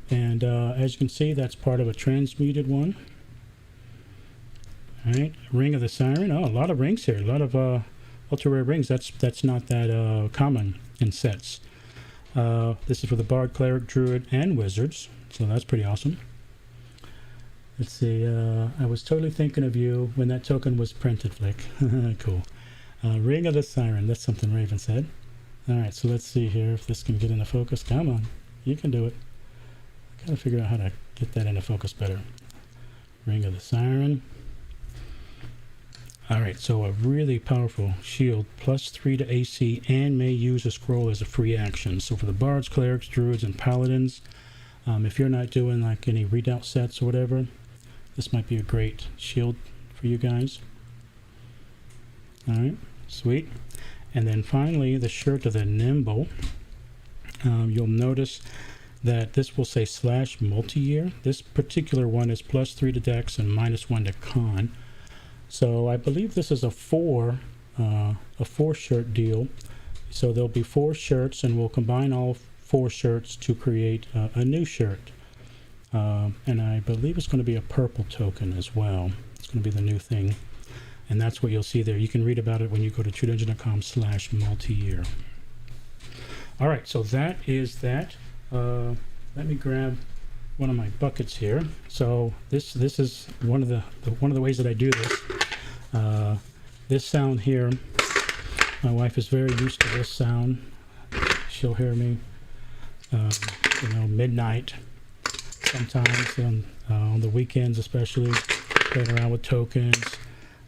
And as you can see, that's part of a transmuted one. All right, Ring of the Siren. Oh, a lot of rings here. A lot of ultra rare rings. That's not that common in sets. This is for the Bard, Cleric, Druid, and Wizards. So that's pretty awesome. Let's see. I was totally thinking of you when that token was printed, Flick. Cool. Ring of the Siren. That's something Raven said. All right, so let's see here if this can get into focus. Come on, you can do it. I gotta figure out how to get that into focus better. Ring of the Siren. All right, so a really powerful shield, +3 to AC, and may use a scroll as a free action. So for the Bards, Clerics, Druids, and Paladins, if you're not doing like any readout sets or whatever, this might be a great shield for you guys. All right, sweet. And then finally, the shirt of the Nimble. You'll notice that this will say / multi-year. This particular one is +3 to Dex and -1 to Con. So I believe this is a four shirt deal. So there'll be 4 shirts, and we'll combine all 4 shirts to create a new shirt. And I believe it's going to be a purple token as well. It's going to be the new thing. And that's what you'll see there. You can read about it when you go to truedungeon.com/multi-year. All right, so that is that. Let me grab one of my buckets here. So this is one of the ways that I do this. This sound here, my wife is very used to this sound. She'll hear me, you know, midnight sometimes on the weekends, especially playing around with tokens.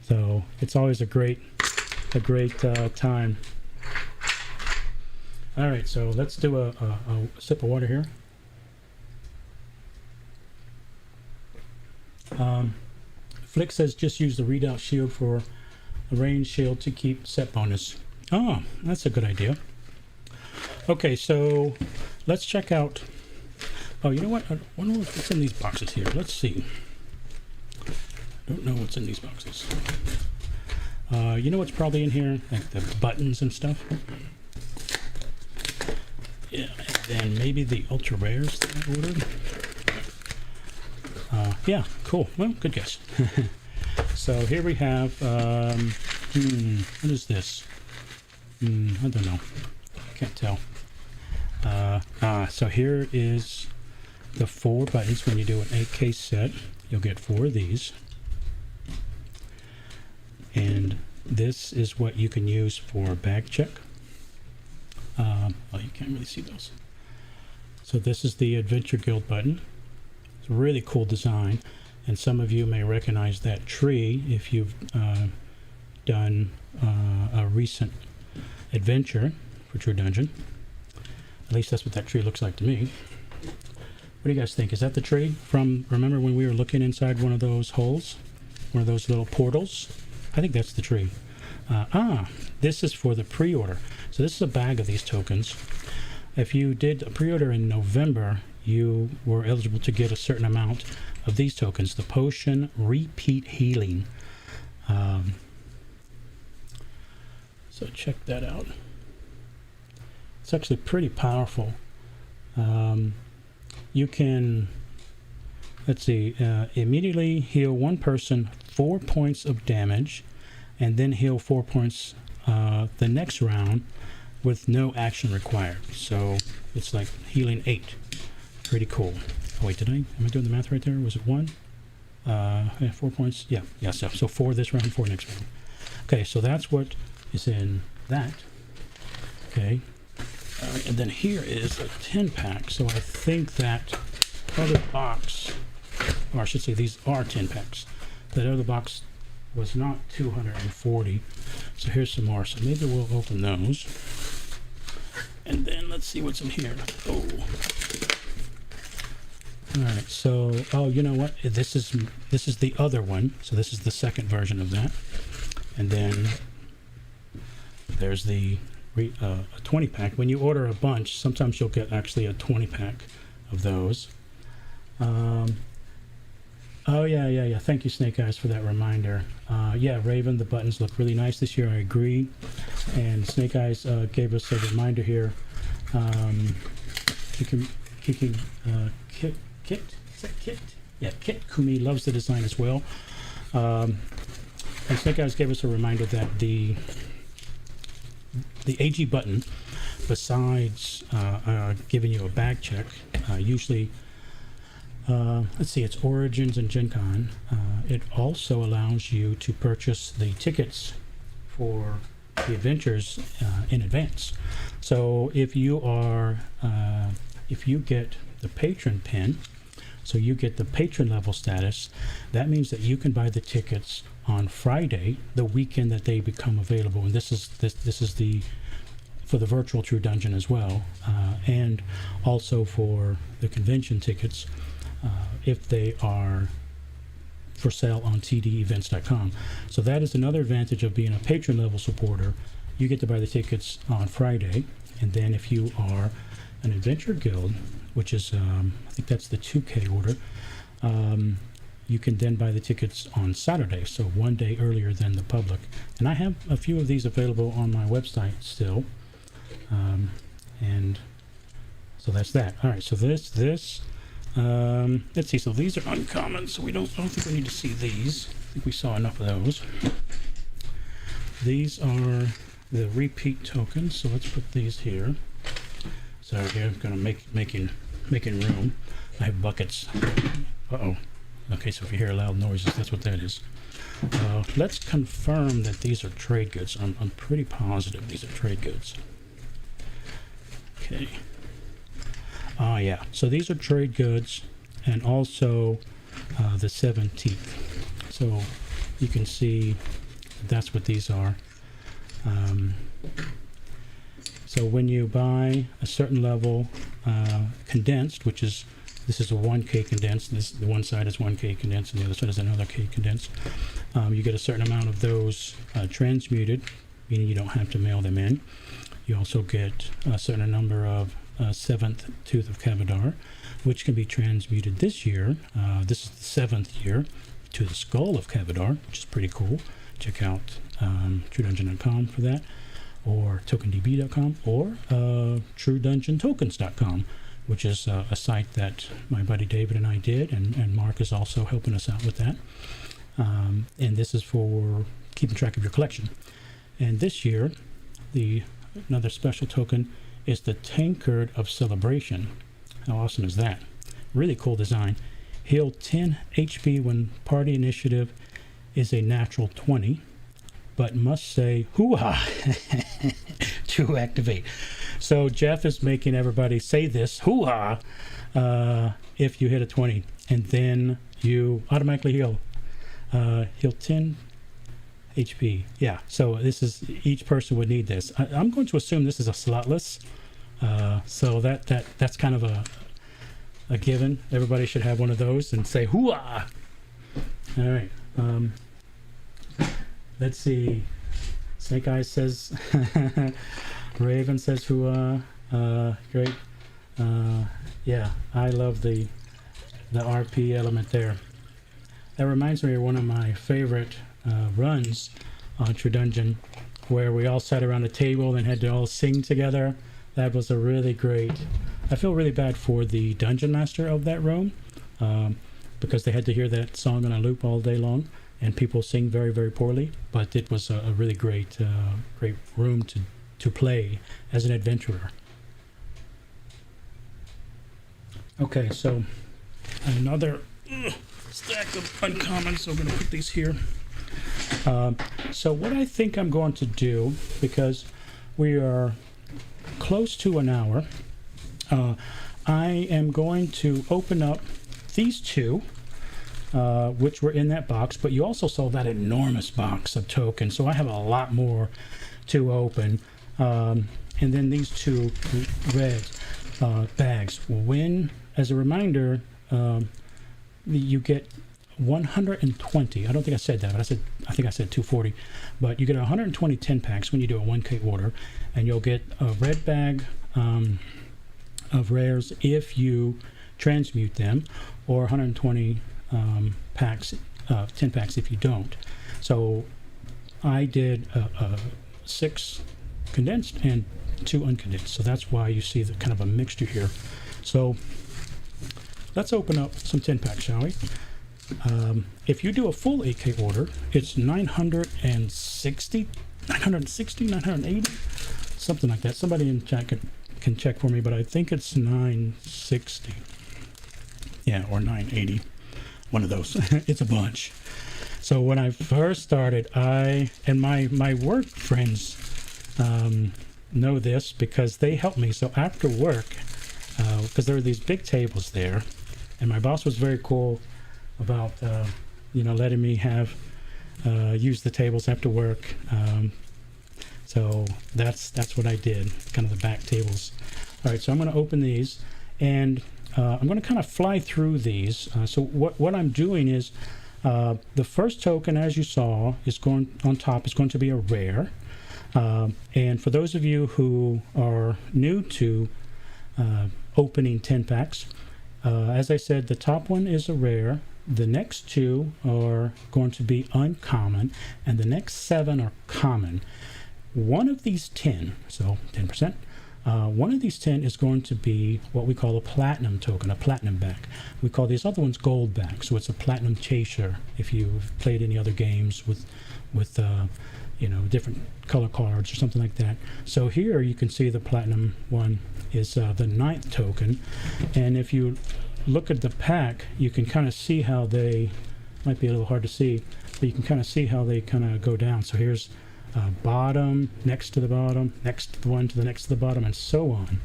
So it's always a great time. All right, so let's do a sip of water here. Flick says just use the readout shield for a range shield to keep set bonus. Oh, that's a good idea. Okay, so let's check out. Oh, you know what? I wonder what's in these boxes here. Let's see. I don't know what's in these boxes. You know what's probably in here? Like the buttons and stuff. Yeah, and then maybe the ultra rares that I ordered. Yeah, cool. Well, good guess. So here we have, what is this? I don't know. Can't tell. So here is the 4 buttons. When you do an 8K set, you'll get 4 of these. And this is what you can use for bag check. Oh, you can't really see those. So this is the Adventure Guild button. It's a really cool design, and some of you may recognize that tree if you've done a recent adventure for True Dungeon. At least that's what that tree looks like to me. What do you guys think? Is that the tree from, remember when we were looking inside one of those holes? One of those little portals? I think that's the tree. This is for the pre-order. So this is a bag of these tokens. If you did a pre-order in November, you were eligible to get a certain amount of these tokens. The Potion Repeat Healing. So check that out. It's actually pretty powerful. You can, let's see, immediately heal one person 4 points of damage, and then heal 4 points the next round with no action required. So it's like healing 8. Pretty cool. Oh wait, am I doing the math right there? Was it 1? Yeah, 4 points. Yeah, so 4 this round, 4 next round. Okay, so that's what is in that. Okay. And then here is a 10-pack. So I think that other box, or I should say these are 10 packs. That other box was not 240. So here's some more. So maybe we'll open those. And then let's see what's in here. Oh. Alright, so you know what? This is the other one. So this is the second version of that. And then there's the a 20 pack. When you order a bunch, sometimes you'll get actually a 20 pack of those. Oh yeah. Thank you, Snake Eyes, for that reminder. Yeah, Raven, the buttons look really nice this year. I agree. And Snake Eyes gave us a reminder here. Kit. Is that Kit? Yeah, Kit Kumi loves the design as well. And Snake Eyes gave us a reminder that the AG button, besides giving you a bag check, usually, let's see, it's Origins and Gen Con. It also allows you to purchase the tickets for the adventures in advance. So if you get the Patron Pin, so you get the patron level status, that means that you can buy the tickets on Friday, the weekend that they become available. And this is the for the virtual True Dungeon as well, and also for the convention tickets if they are for sale on tdevents.com. So that is another advantage of being a patron level supporter. You get to buy the tickets on Friday, and then if you are an Adventure Guild, which is I think that's the 2K order, you can then buy the tickets on Saturday, so one day earlier than the public. And I have a few of these available on my website still. And so that's that. All right, so this let's see, so these are uncommon, so I don't think we need to see these. I think we saw enough of those. These are the repeat tokens, so let's put these here. So here I'm gonna making room. I have buckets. Uh-oh. Okay, so if you hear loud noises, that's what that is. Let's confirm that these are trade goods. I'm pretty positive these are trade goods. Okay. Yeah, so these are trade goods, and also the 17th. So you can see that's what these are. So when you buy a certain level condensed, which is, this is a 1K condensed, the one side is 1K condensed and the other side is another K condensed, you get a certain amount of those transmuted, meaning you don't have to mail them in. You also get a certain number of 7th Tooth of Kavadar, which can be transmuted this year. This is the 7th year, to the Skull of Kavadar, which is pretty cool. Check out TrueDungeon.com for that. or tokendb.com, or truedungeontokens.com, which is a site that my buddy David and I did, and Mark is also helping us out with that. And this is for keeping track of your collection. And this year, another special token is the Tankard of Celebration. How awesome is that? Really cool design. Heal 10 HP when party initiative is a natural 20, but must say hoo-ha to activate. So Jeff is making everybody say this hoo-ha if you hit a 20, and then you automatically heal 10 HP. Yeah, so this is, each person would need this. I'm going to assume this is a slotless, so that's kind of a given. Everybody should have one of those and say hoo-ah. All right, let's see. Snake Eyes says Raven says hoo-ah. Great. Yeah, I love the RP element there. That reminds me of one of my favorite runs on True Dungeon, where we all sat around a table and had to all sing together. That was a really great. I feel really bad for the dungeon master of that room, because they had to hear that song on a loop all day long, and people sing very, very poorly. But it was a really great room to play as an adventurer. Okay, so another stack of uncommons. So I'm going to put these here. So what I think I'm going to do, because we are close to an hour, I am going to open up these two, which were in that box, but you also saw that enormous box of tokens, so I have a lot more to open. And then these two red bags. When, as a reminder, you get 120. I don't think I said that, but I think I said 240. But you get 120 10 packs when you do a 1K order, and you'll get a red bag of rares if you transmute them, or 120 packs, 10 packs if you don't. So I did 6 condensed and 2 uncondensed. So that's why you see the kind of a mixture here. So let's open up some 10 packs, shall we? If you do a full 8K order, it's 960, 980, something like that. Somebody in chat can check for me, but I think it's 960. Yeah, or 980. One of those. It's a bunch. So when I first started, and my work friends know this because they helped me. So after work, because there were these big tables there, and my boss was very cool about letting me use the tables after work. So that's what I did, kind of the back tables. All right, so I'm going to open these, and I'm going to kind of fly through these. So what I'm doing is, the first token, as you saw, is going on top, is going to be a rare. And for those of you who are new to opening 10 packs, as I said, the top one is a rare. The next 2 are going to be uncommon, and the next 7 are common. One of these 10, so 10%, one of these 10 is going to be what we call a platinum token, a platinum back. We call these other ones gold back, so it's a platinum chaser if you've played any other games with different color cards or something like that. So here you can see the platinum one is the 9th token, and if you look at the pack, you can kind of see how they, might be a little hard to see, but you can kind of see how they kind of go down. So here's bottom, next to the bottom, next one to the next to the bottom, and so on.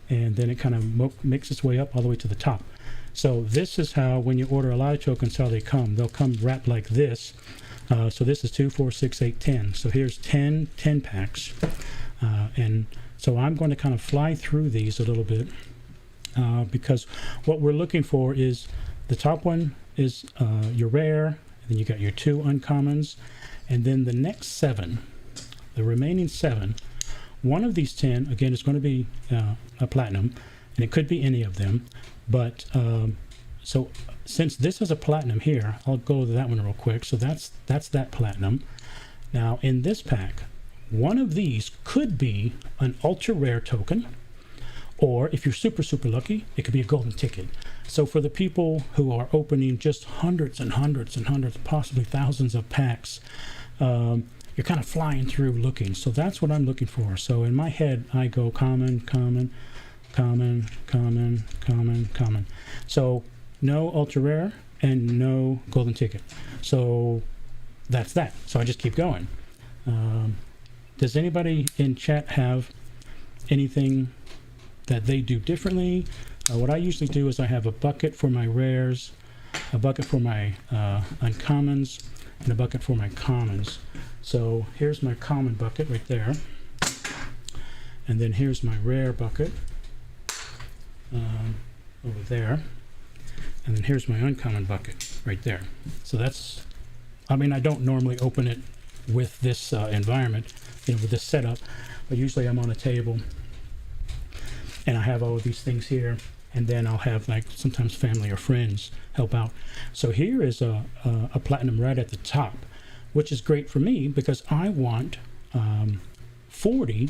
And then it kind of makes its way up all the way to the top. So this is how, when you order a lot of tokens, how they come. They'll come wrapped like this. So this is 2, 4, 6, 8, 10. So here's 10 packs. And so I'm going to kind of fly through these a little bit, because what we're looking for is, the top one is your rare, and then you got your 2 uncommons, and then the next 7, the remaining 7, one of these 10, again, is going to be a platinum, and it could be any of them, but so since this is a platinum here, I'll go to that one real quick. So that's that platinum. Now in this pack, one of these could be an ultra rare token, or if you're super, super lucky, it could be a golden ticket. So for the people who are opening just hundreds and hundreds and hundreds, possibly thousands of packs, you're kind of flying through looking. So that's what I'm looking for. So in my head, I go common, common, common, common, common, common. So no ultra rare and no golden ticket. So that's that. So I just keep going. Does anybody in chat have anything that they do differently? What I usually do is I have a bucket for my rares, a bucket for my uncommons, and a bucket for my commons. So here's my common bucket right there, and then here's my rare bucket over there, and then here's my uncommon bucket right there. So that's, I mean, I don't normally open it with this environment, you know, with this setup, but usually I'm on a table and I have all of these things here, and then I'll have like sometimes family or friends help out. So here is a platinum right at the top, which is great for me because I want 40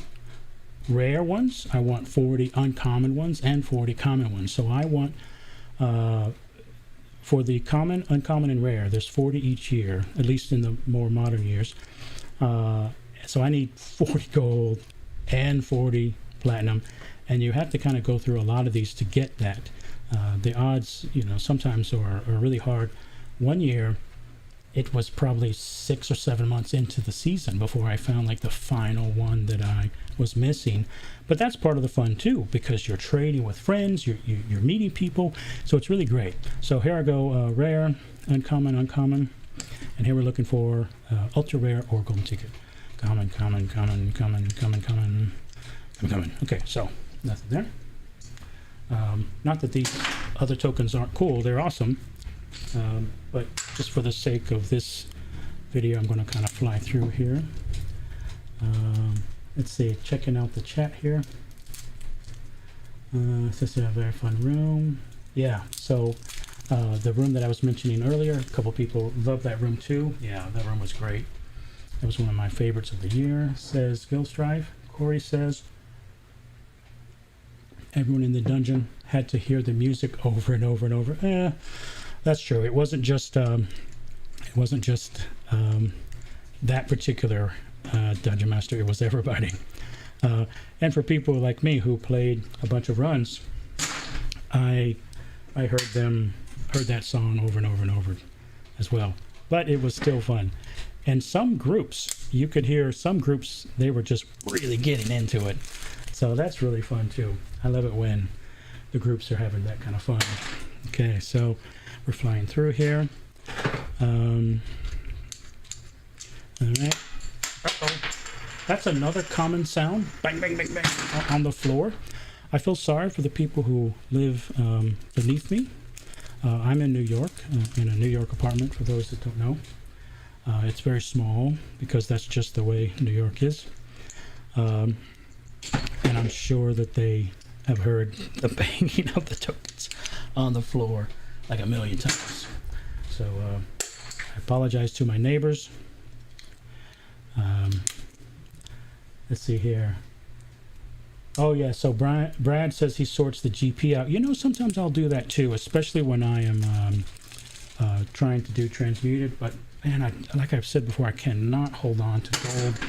rare ones, I want 40 uncommon ones, and 40 common ones. So I want for the common, uncommon, and rare, there's 40 each year, at least in the more modern years. So I need 40 gold and 40 platinum, and you have to kind of go through a lot of these to get that. The odds, you know, sometimes are really hard. One year, it was probably 6 or 7 months into the season before I found like the final one that I was missing. But that's part of the fun too, because you're trading with friends, you're meeting people, so it's really great. So here I go, rare, uncommon, uncommon, and here we're looking for ultra rare or golden ticket. Common, common, common, common, common, common, common. Okay, so nothing there. Not that these other tokens aren't cool, they're awesome. But just for the sake of this video, I'm going to kind of fly through here. Let's see, checking out the chat here. This is a very fun room. Yeah, so the room that I was mentioning earlier, a couple people love that room too. Yeah, that room was great. That was one of my favorites of the year, says Gilstrive. Corey says, everyone in the dungeon had to hear the music over and over and over. That's true. It wasn't just that particular dungeon master. It was everybody. And for people like me who played a bunch of runs, I heard that song over and over and over as well. But it was still fun. And some groups, you could hear some groups, they were just really getting into it. So that's really fun too. I love it when the groups are having that kind of fun. Okay, so we're flying through here. All right. Uh-oh. That's another common sound. Bang, bang, bang, bang on the floor. I feel sorry for the people who live beneath me. I'm in New York, in a New York apartment, for those that don't know. It's very small because that's just the way New York is. And I'm sure that they have heard the banging of the tokens on the floor like a million times. So I apologize to my neighbors. Let's see here. Oh yeah, so Brad says he sorts the GP out. You know, sometimes I'll do that too, especially when I am trying to do transmuted. But man, like I've said before, I cannot hold on to gold.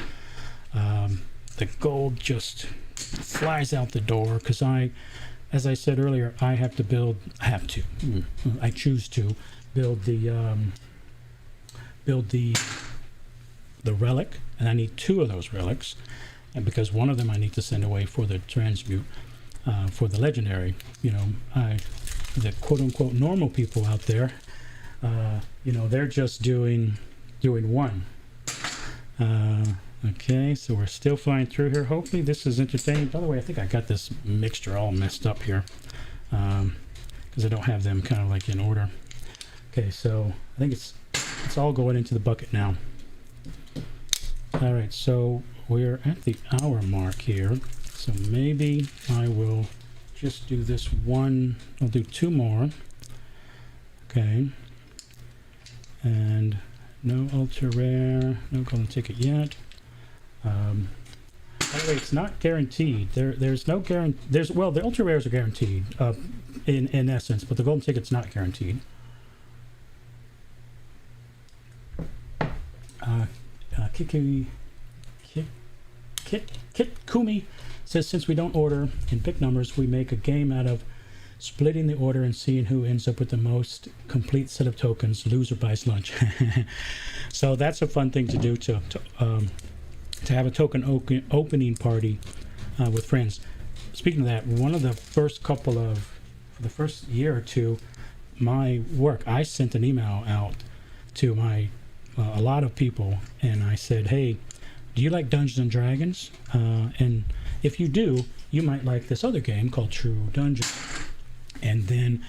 The gold just flies out the door because as I said earlier, I choose to build the relic, and I need 2 of those relics, and because one of them I need to send away for the transmute for the legendary. You know, the quote-unquote normal people out there, you know, they're just doing one. Okay, so we're still flying through here. Hopefully this is entertaining. By the way, I think I got this mixture all messed up here because I don't have them kind of like in order. Okay, so I think it's all going into the bucket now. All right, so we're at the hour mark here, so maybe I will just do this one. I'll do 2 more. Okay, and no ultra rare, no golden ticket yet. By the way, it's not guaranteed. There's no guarantee. Well, the ultra rares are guaranteed in essence, but the golden ticket's not guaranteed. Kit Kumi says, since we don't order in big numbers, we make a game out of splitting the order and seeing who ends up with the most complete set of tokens. Loser buys lunch. So that's a fun thing to do, to have a token opening party with friends. Speaking of that, one of the first for the first year or two, my work, I sent an email out to a lot of people, and I said, hey, do you like Dungeons and Dragons? And if you do, you might like this other game called True Dungeon. And then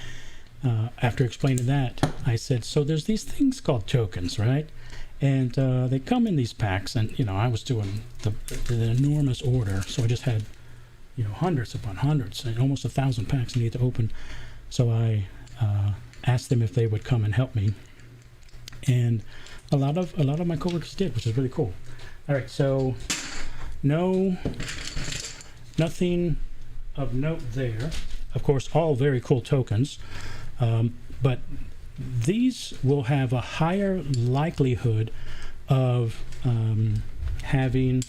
after explaining that, I said, so there's these things called tokens, right? And they come in these packs, and I was doing the enormous order, so I just had hundreds upon hundreds and almost 1,000 packs I needed to open. So I asked them if they would come and help me, and a lot of my coworkers did, which is really cool. All right, so nothing of note there. Of course, all very cool tokens, but these will have a higher likelihood of having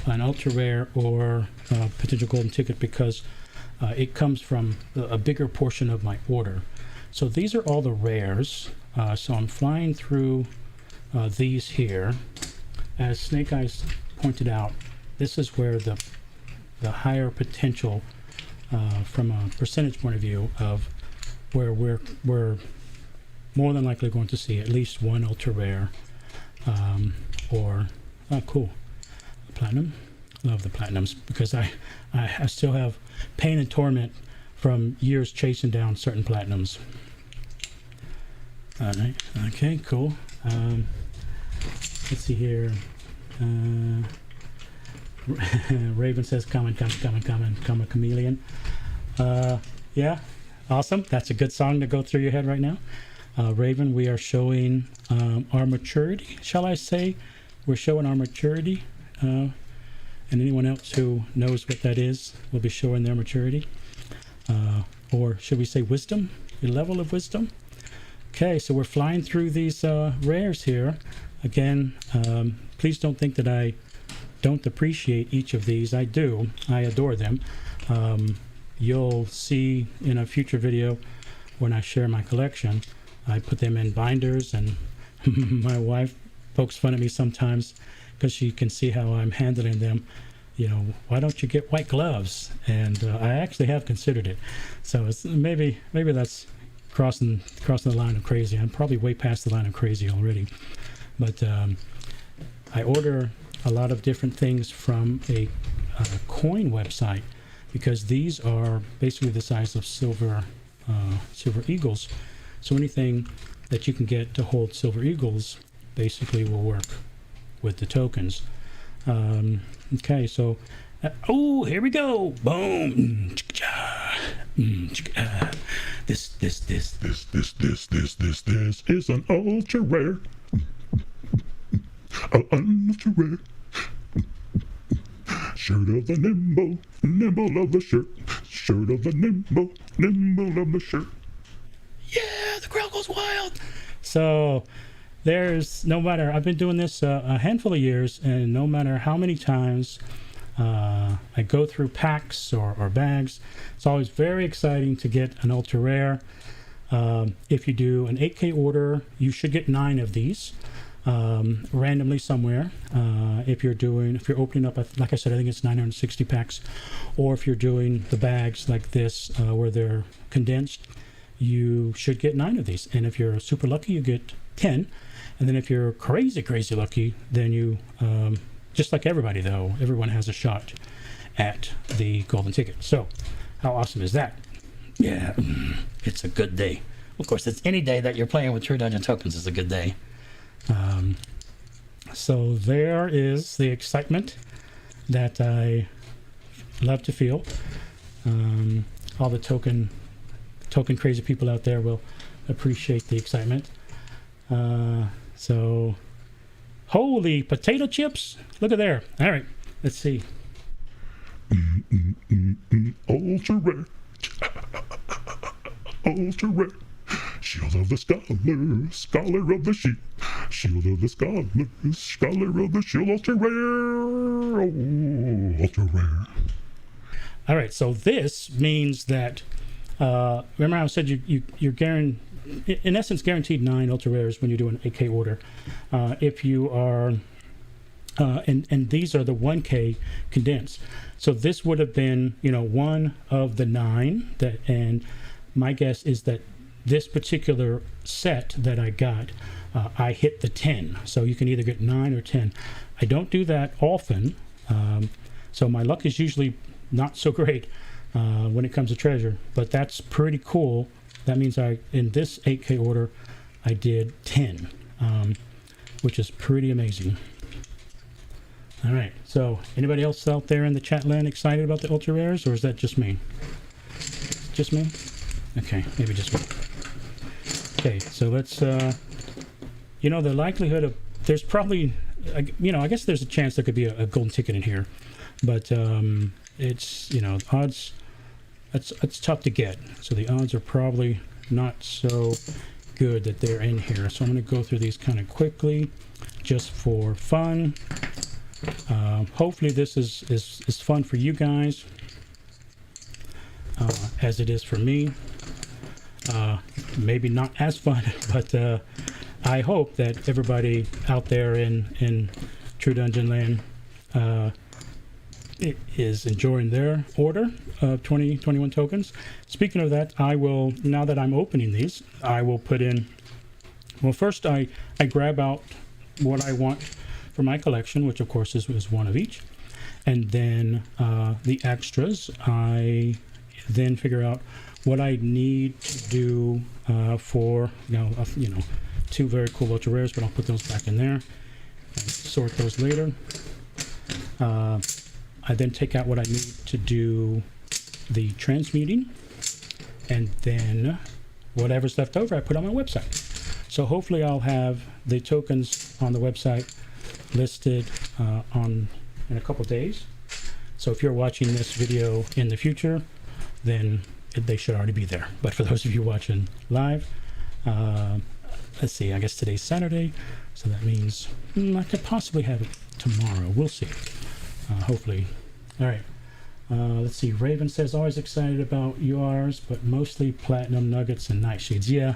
an ultra rare or potential golden ticket, because it comes from a bigger portion of my order. So these are all the rares. So I'm flying through these here. As Snake Eyes pointed out, this is where the higher potential from a percentage point of view of where we're more than likely going to see at least one ultra rare or cool platinum. Love the platinums, because I still have pain and torment from years chasing down certain platinums. All right, okay, cool. Let's see here. Raven says, come a chameleon. Yeah, awesome. That's a good song to go through your head right now. Raven, we are showing our maturity, shall I say. We're showing our maturity. And anyone else who knows what that is will be showing their maturity. Or should we say wisdom? Your level of wisdom? Okay, so we're flying through these rares here. Again, please don't think that I don't appreciate each of these. I do. I adore them. You'll see in a future video when I share my collection, I put them in binders, and my wife pokes fun at me sometimes because she can see how I'm handling them. Why don't you get white gloves? And I actually have considered it. So it's maybe that's crossing the line of crazy. I'm probably way past the line of crazy already. But I order a lot of different things from a coin website, because these are basically the size of silver eagles. So anything that you can get to hold silver eagles basically will work with the tokens. Okay, so here we go. Boom. This is an ultra rare. An ultra rare. Shirt of the nimble, nimble of the shirt. Shirt of the nimble, nimble of the shirt. Yeah, the crowd goes wild. So I've been doing this a handful of years, and no matter how many times I go through packs or bags, it's always very exciting to get an ultra rare. If you do an 8K order, you should get 9 of these randomly somewhere. If you're opening up, like I said, I think it's 960 packs, or if you're doing the bags like this where they're condensed, you should get 9 of these. And if you're super lucky, you get 10. And then if you're crazy lucky, then you, just like everybody though, everyone has a shot at the golden ticket. So how awesome is that? Yeah, it's a good day. Of course, it's any day that you're playing with True Dungeon tokens is a good day. So there is the excitement that I love to feel. All the token crazy people out there will appreciate the excitement. So Holy potato chips! Look at there. All right, let's see. Ultra rare. Ultra rare. Shield of the Scholar, Scholar of the Sheep. Shield of the Scholar, Scholar of the Shield. Ultra rare. Oh, ultra rare. All right, so this means that, remember I said you're guaranteed, in essence, guaranteed 9 ultra rares when you do an 8K order. If you are, and these are the 1K condensed. So this would have been, one of the 9 that, and my guess is that this particular set that I got, I hit the 10. So you can either get 9 or 10. I don't do that often. So my luck is usually not so great when it comes to treasure, but that's pretty cool. That means in this 8K order, I did 10, which is pretty amazing. All right, so anybody else out there in the chat land excited about the ultra rares, or is that just me? Just me? Okay, maybe just me. Okay, so let's, the likelihood of, there's probably, I guess there's a chance there could be a golden ticket in here, but it's, odds, it's tough to get. So the odds are probably not so good that they're in here. So I'm going to go through these kind of quickly just for fun. Hopefully this is fun for you guys as it is for me. Maybe not as fun, but I hope that everybody out there in True Dungeon Land is enjoying their order of 2021 tokens. Speaking of that, I will, now that I'm opening these, I will put in, well, first I grab out what I want for my collection, which of course is one of each, and then the extras, I then figure out what I need to do for, 2 very cool ultra rares, but I'll put those back in there and sort those later. I then take out what I need to do the transmuting, and then whatever's left over I put on my website. So hopefully I'll have the tokens on the website listed in a couple days. So if you're watching this video in the future, then they should already be there. But for those of you watching live, let's see, I guess today's Saturday, so that means I could possibly have it tomorrow. We'll see. Hopefully. All right. Let's see. Raven says, always excited about yours, but mostly platinum nuggets and nightshades. Yeah,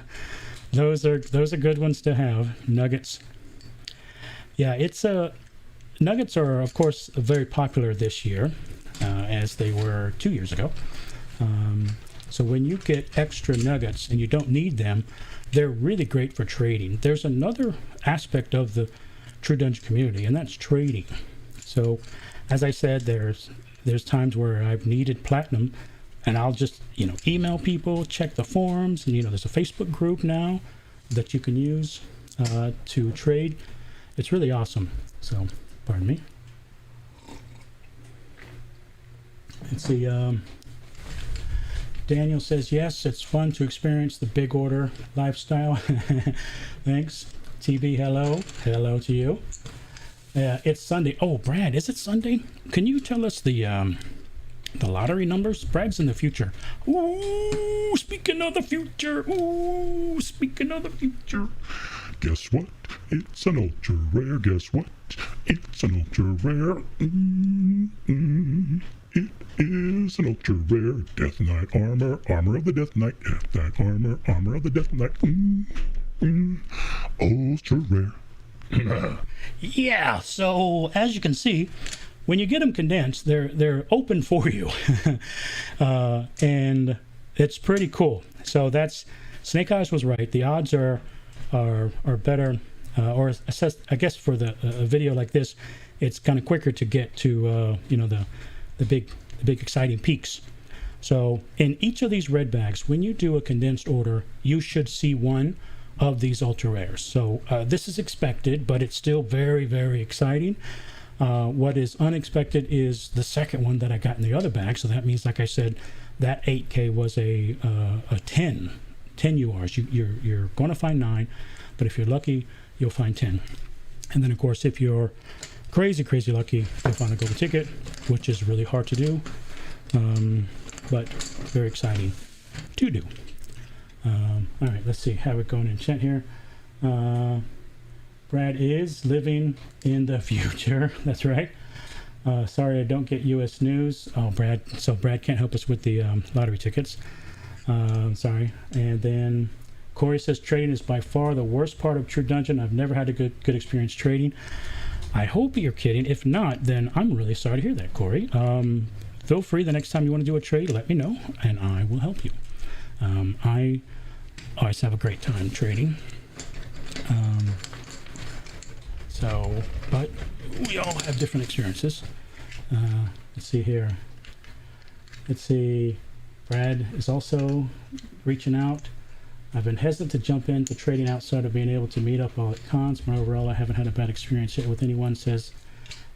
those are good ones to have. Nuggets. Yeah, it's nuggets are of course very popular this year, as they were 2 years ago. So when you get extra nuggets and you don't need them, they're really great for trading. There's another aspect of the True Dungeon community, and that's trading. So as I said, there's times where I've needed platinum, and I'll just email people, check the forums, and there's a Facebook group now that you can use to trade. It's really awesome. So pardon me. Let's see. Daniel says, yes, it's fun to experience the big order lifestyle. Thanks. TB, hello. Hello to you. It's Sunday. Oh, Brad, is it Sunday? Can you tell us the lottery numbers? Brad's in the future. Ooh, speaking of the future. Ooh, speaking of the future. Guess what? It's an ultra rare. Guess what? It's an ultra rare. It is an ultra rare Death Knight armor. Armor of the Death Knight. Death Knight armor. Armor of the Death Knight. Ultra rare. Yeah, so as you can see, when you get them condensed, they're open for you. And it's pretty cool. So that's, Snake Eyes was right. The odds are better, or assessed, I guess for a video like this, it's kind of quicker to get to the big exciting peaks. So in each of these red bags, when you do a condensed order, you should see one of these ultra rares. So this is expected, but it's still very, very exciting. What is unexpected is the second one that I got in the other bag. So that means, like I said, that 8K was a 10 URs. You're going to find 9, but if you're lucky, you'll find 10. And then, of course, if you're crazy lucky, you'll find a golden ticket, which is really hard to do, but very exciting to do. All right, let's see how we're going in chat here. Brad is living in the future. That's right. Sorry, I don't get U.S. news. Oh, Brad. So Brad can't help us with the lottery tickets. Sorry. And then Corey says trading is by far the worst part of True Dungeon. I've never had a good experience trading. I hope you're kidding. If not, then I'm really sorry to hear that, Corey. Feel free the next time you want to do a trade, let me know, and I will help you. I always have a great time trading. But we all have different experiences. Let's see here. Let's see. Brad is also reaching out. I've been hesitant to jump into trading outside of being able to meet up all at cons, but overall I haven't had a bad experience yet with anyone. Says,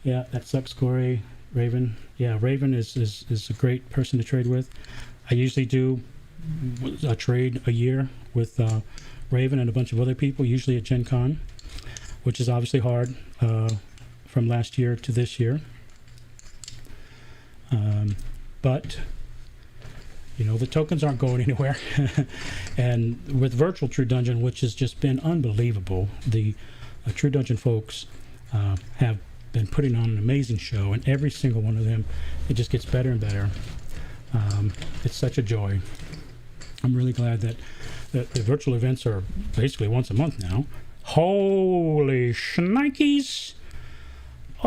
yeah, that sucks, Corey. Raven. Yeah, Raven is a great person to trade with. I usually do a trade a year with Raven and a bunch of other people, usually at Gen Con, which is obviously hard from last year to this year. But you know, the tokens aren't going anywhere. And with virtual True Dungeon, which has just been unbelievable, the True Dungeon folks have been putting on an amazing show, and every single one of them, it just gets better and better. It's such a joy. I'm really glad that the virtual events are basically once a month now. Holy shnikes!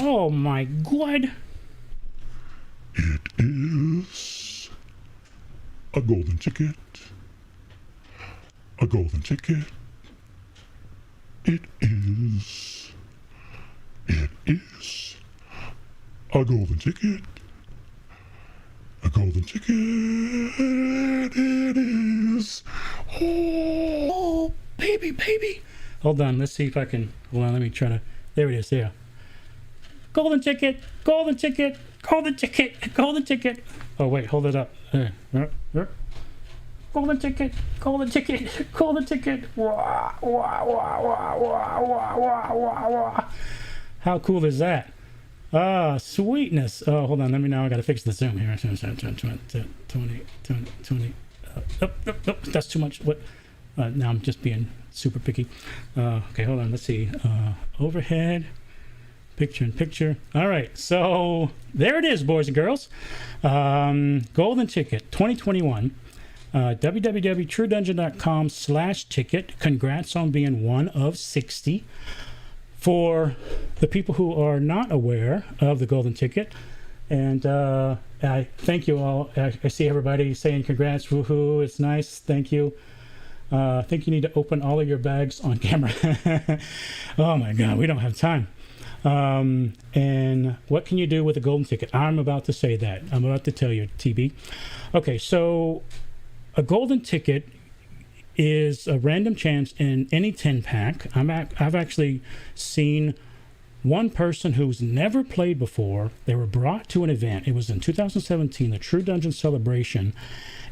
Oh my god! It is a golden ticket. A golden ticket. It is a golden ticket. A golden ticket. It is. Oh, baby. Hold on, let's see if I can. Hold on, let me try to. There it is. There. Golden ticket. Golden ticket. Golden ticket. Golden ticket. Oh wait, hold it up. Golden ticket. Golden ticket. Golden ticket. Wah, wah, wah, wah, wah, wah, wah, wah, wah. How cool is that? Ah, sweetness. Oh, hold on. Let me know. I gotta fix the zoom here. 20. That's too much. What? Now I'm just being super picky. Okay, hold on. Let's see. Overhead. Picture in picture. All right. So there it is, boys and girls. Golden ticket 2021. www.truedungeon.com/ticket. Congrats on being one of 60. For the people who are not aware of the golden ticket, and I thank you all. I see everybody saying congrats, woohoo, it's nice, thank you. I think you need to open all of your bags on camera. Oh my god, we don't have time. And what can you do with a golden ticket? I'm about to say that. I'm about to tell you, TB. Okay, so a golden ticket is a random chance in any 10 pack. I've actually seen one person who's never played before. They were brought to an event. It was in 2017, the True Dungeon Celebration,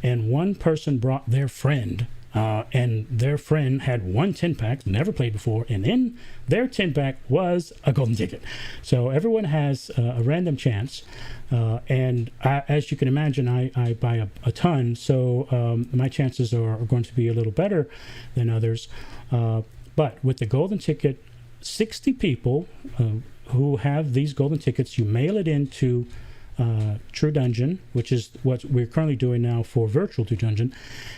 and one person brought their friend, and their friend had one 10 pack, never played before, and in their 10 pack was a golden ticket. So everyone has a random chance. And as you can imagine, I buy a ton, so my chances are going to be a little better than others. But with the golden ticket, 60 people who have these golden tickets, you mail it into True Dungeon, which is what we're currently doing now for virtual True Dungeon,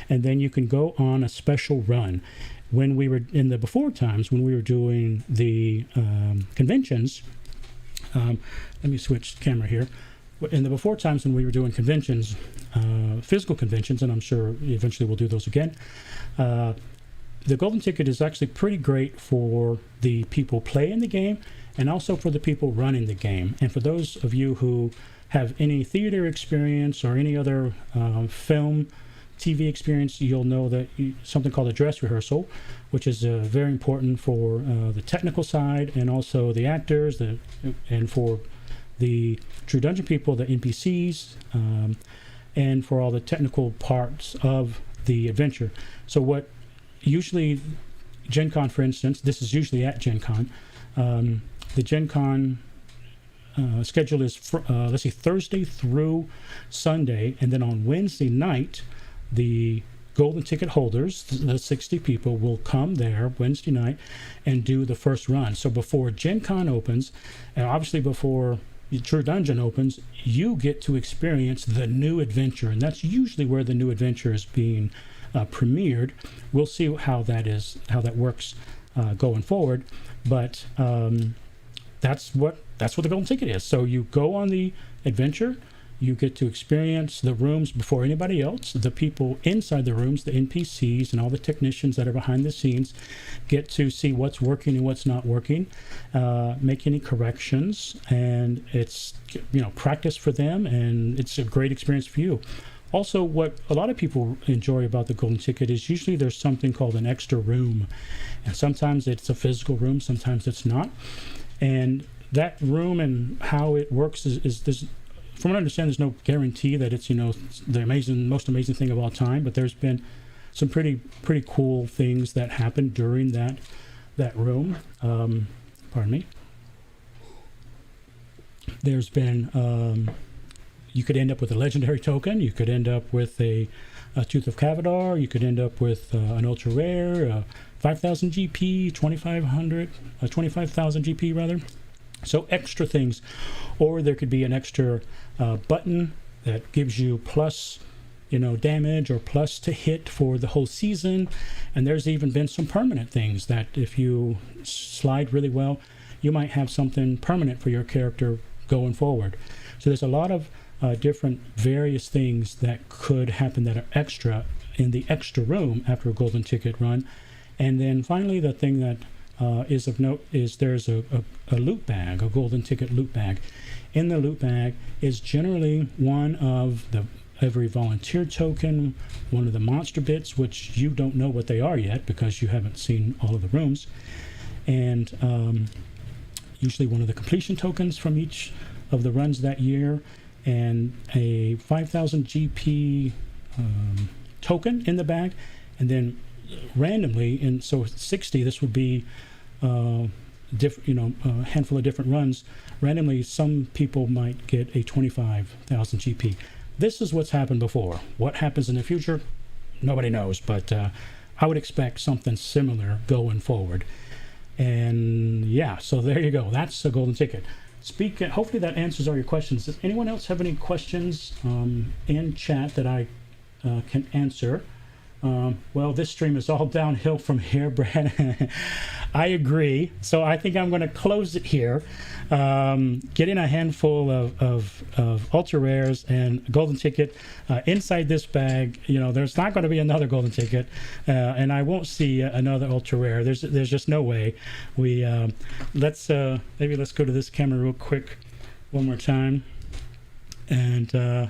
and then you can go on a special run. When we were in the before times, when we were doing the conventions, let me switch camera here. In the before times when we were doing conventions, physical conventions, and I'm sure eventually we'll do those again, the golden ticket is actually pretty great for the people playing the game and also for the people running the game. And for those of you who have any theater experience or any other film, TV experience, you'll know that something called a dress rehearsal, which is very important for the technical side and also the actors, and for the True Dungeon people, the NPCs, and for all the technical parts of the adventure. So what usually Gen Con, for instance, this is usually at Gen Con. The Gen Con schedule is, Thursday through Sunday, and then on Wednesday night, the golden ticket holders, the 60 people, will come there Wednesday night and do the first run. So before Gen Con opens, and obviously before True Dungeon opens, you get to experience the new adventure, and that's usually where the new adventure is being premiered. We'll see how that works going forward, but that's what the golden ticket is. So you go on the adventure, you get to experience the rooms before anybody else. The people inside the rooms, the NPCs and all the technicians that are behind the scenes, get to see what's working and what's not working, make any corrections, and it's practice for them, and it's a great experience for you. Also, what a lot of people enjoy about the golden ticket is usually there's something called an extra room, and sometimes it's a physical room, sometimes it's not. And that room and how it works is this. From what I understand, there's no guarantee that it's the most amazing thing of all time, but there's been some pretty cool things that happened during that room. Pardon me. There's been you could end up with a legendary token. You could end up with a Tooth of Cavadar. You could end up with an ultra rare, 5,000 GP, 25,000 GP rather. So extra things, or there could be an extra button that gives you plus, damage or plus to hit for the whole season. And there's even been some permanent things that if you slide really well, you might have something permanent for your character going forward. So there's a lot of different various things that could happen that are extra in the extra room after a golden ticket run. And then finally, the thing that is of note is there's a loot bag, a golden ticket loot bag. In the loot bag is generally one of every volunteer token, one of the monster bits, which you don't know what they are yet because you haven't seen all of the rooms, and usually one of the completion tokens from each of the runs that year, and a 5,000 GP token in the bag, and then randomly, and so 60, this would be a handful of different runs. Randomly, some people might get a 25,000 GP. This is what's happened before. What happens in the future, nobody knows, but I would expect something similar going forward. And yeah, so there you go. That's a golden ticket. Hopefully that answers all your questions. Does anyone else have any questions in chat that I can answer? Well, this stream is all downhill from here, Brad. I agree. So I think I'm going to close it here. Getting a handful of ultra rares and golden ticket inside this bag. There's not going to be another golden ticket, and I won't see another ultra rare. There's just no way. We let's go to this camera real quick one more time and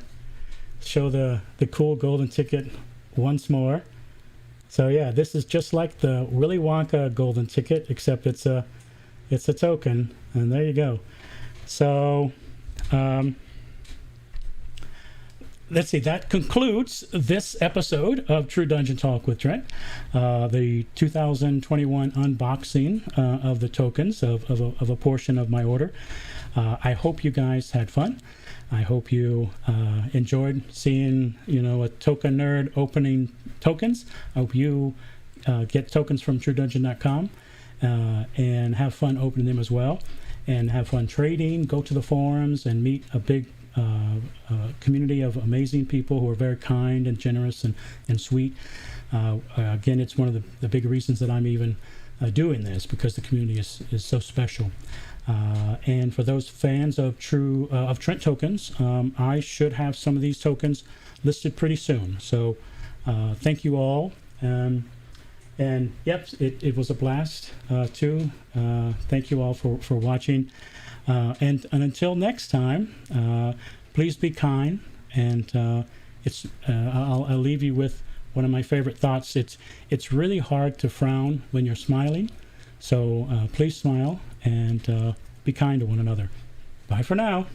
show the cool golden ticket once more. So yeah, this is just like the Willy Wonka golden ticket, except it's a token, and there you go. So let's see, that concludes this episode of True Dungeon Talk with Trent, the 2021 unboxing of the tokens of a portion of my order. I hope you guys had fun. I hope you enjoyed seeing, a token nerd opening tokens. I hope you get tokens from TrueDungeon.com and have fun opening them as well, and have fun trading. Go to the forums and meet a big community of amazing people who are very kind and generous and sweet. Again, it's one of the big reasons that I'm even doing this, because the community is so special. And for those fans of Trent tokens, I should have some of these tokens listed pretty soon. So thank you all. And yep, it was a blast too. Thank you all for watching. And until next time, please be kind. And I'll leave you with one of my favorite thoughts. It's really hard to frown when you're smiling. So please smile and be kind to one another. Bye for now.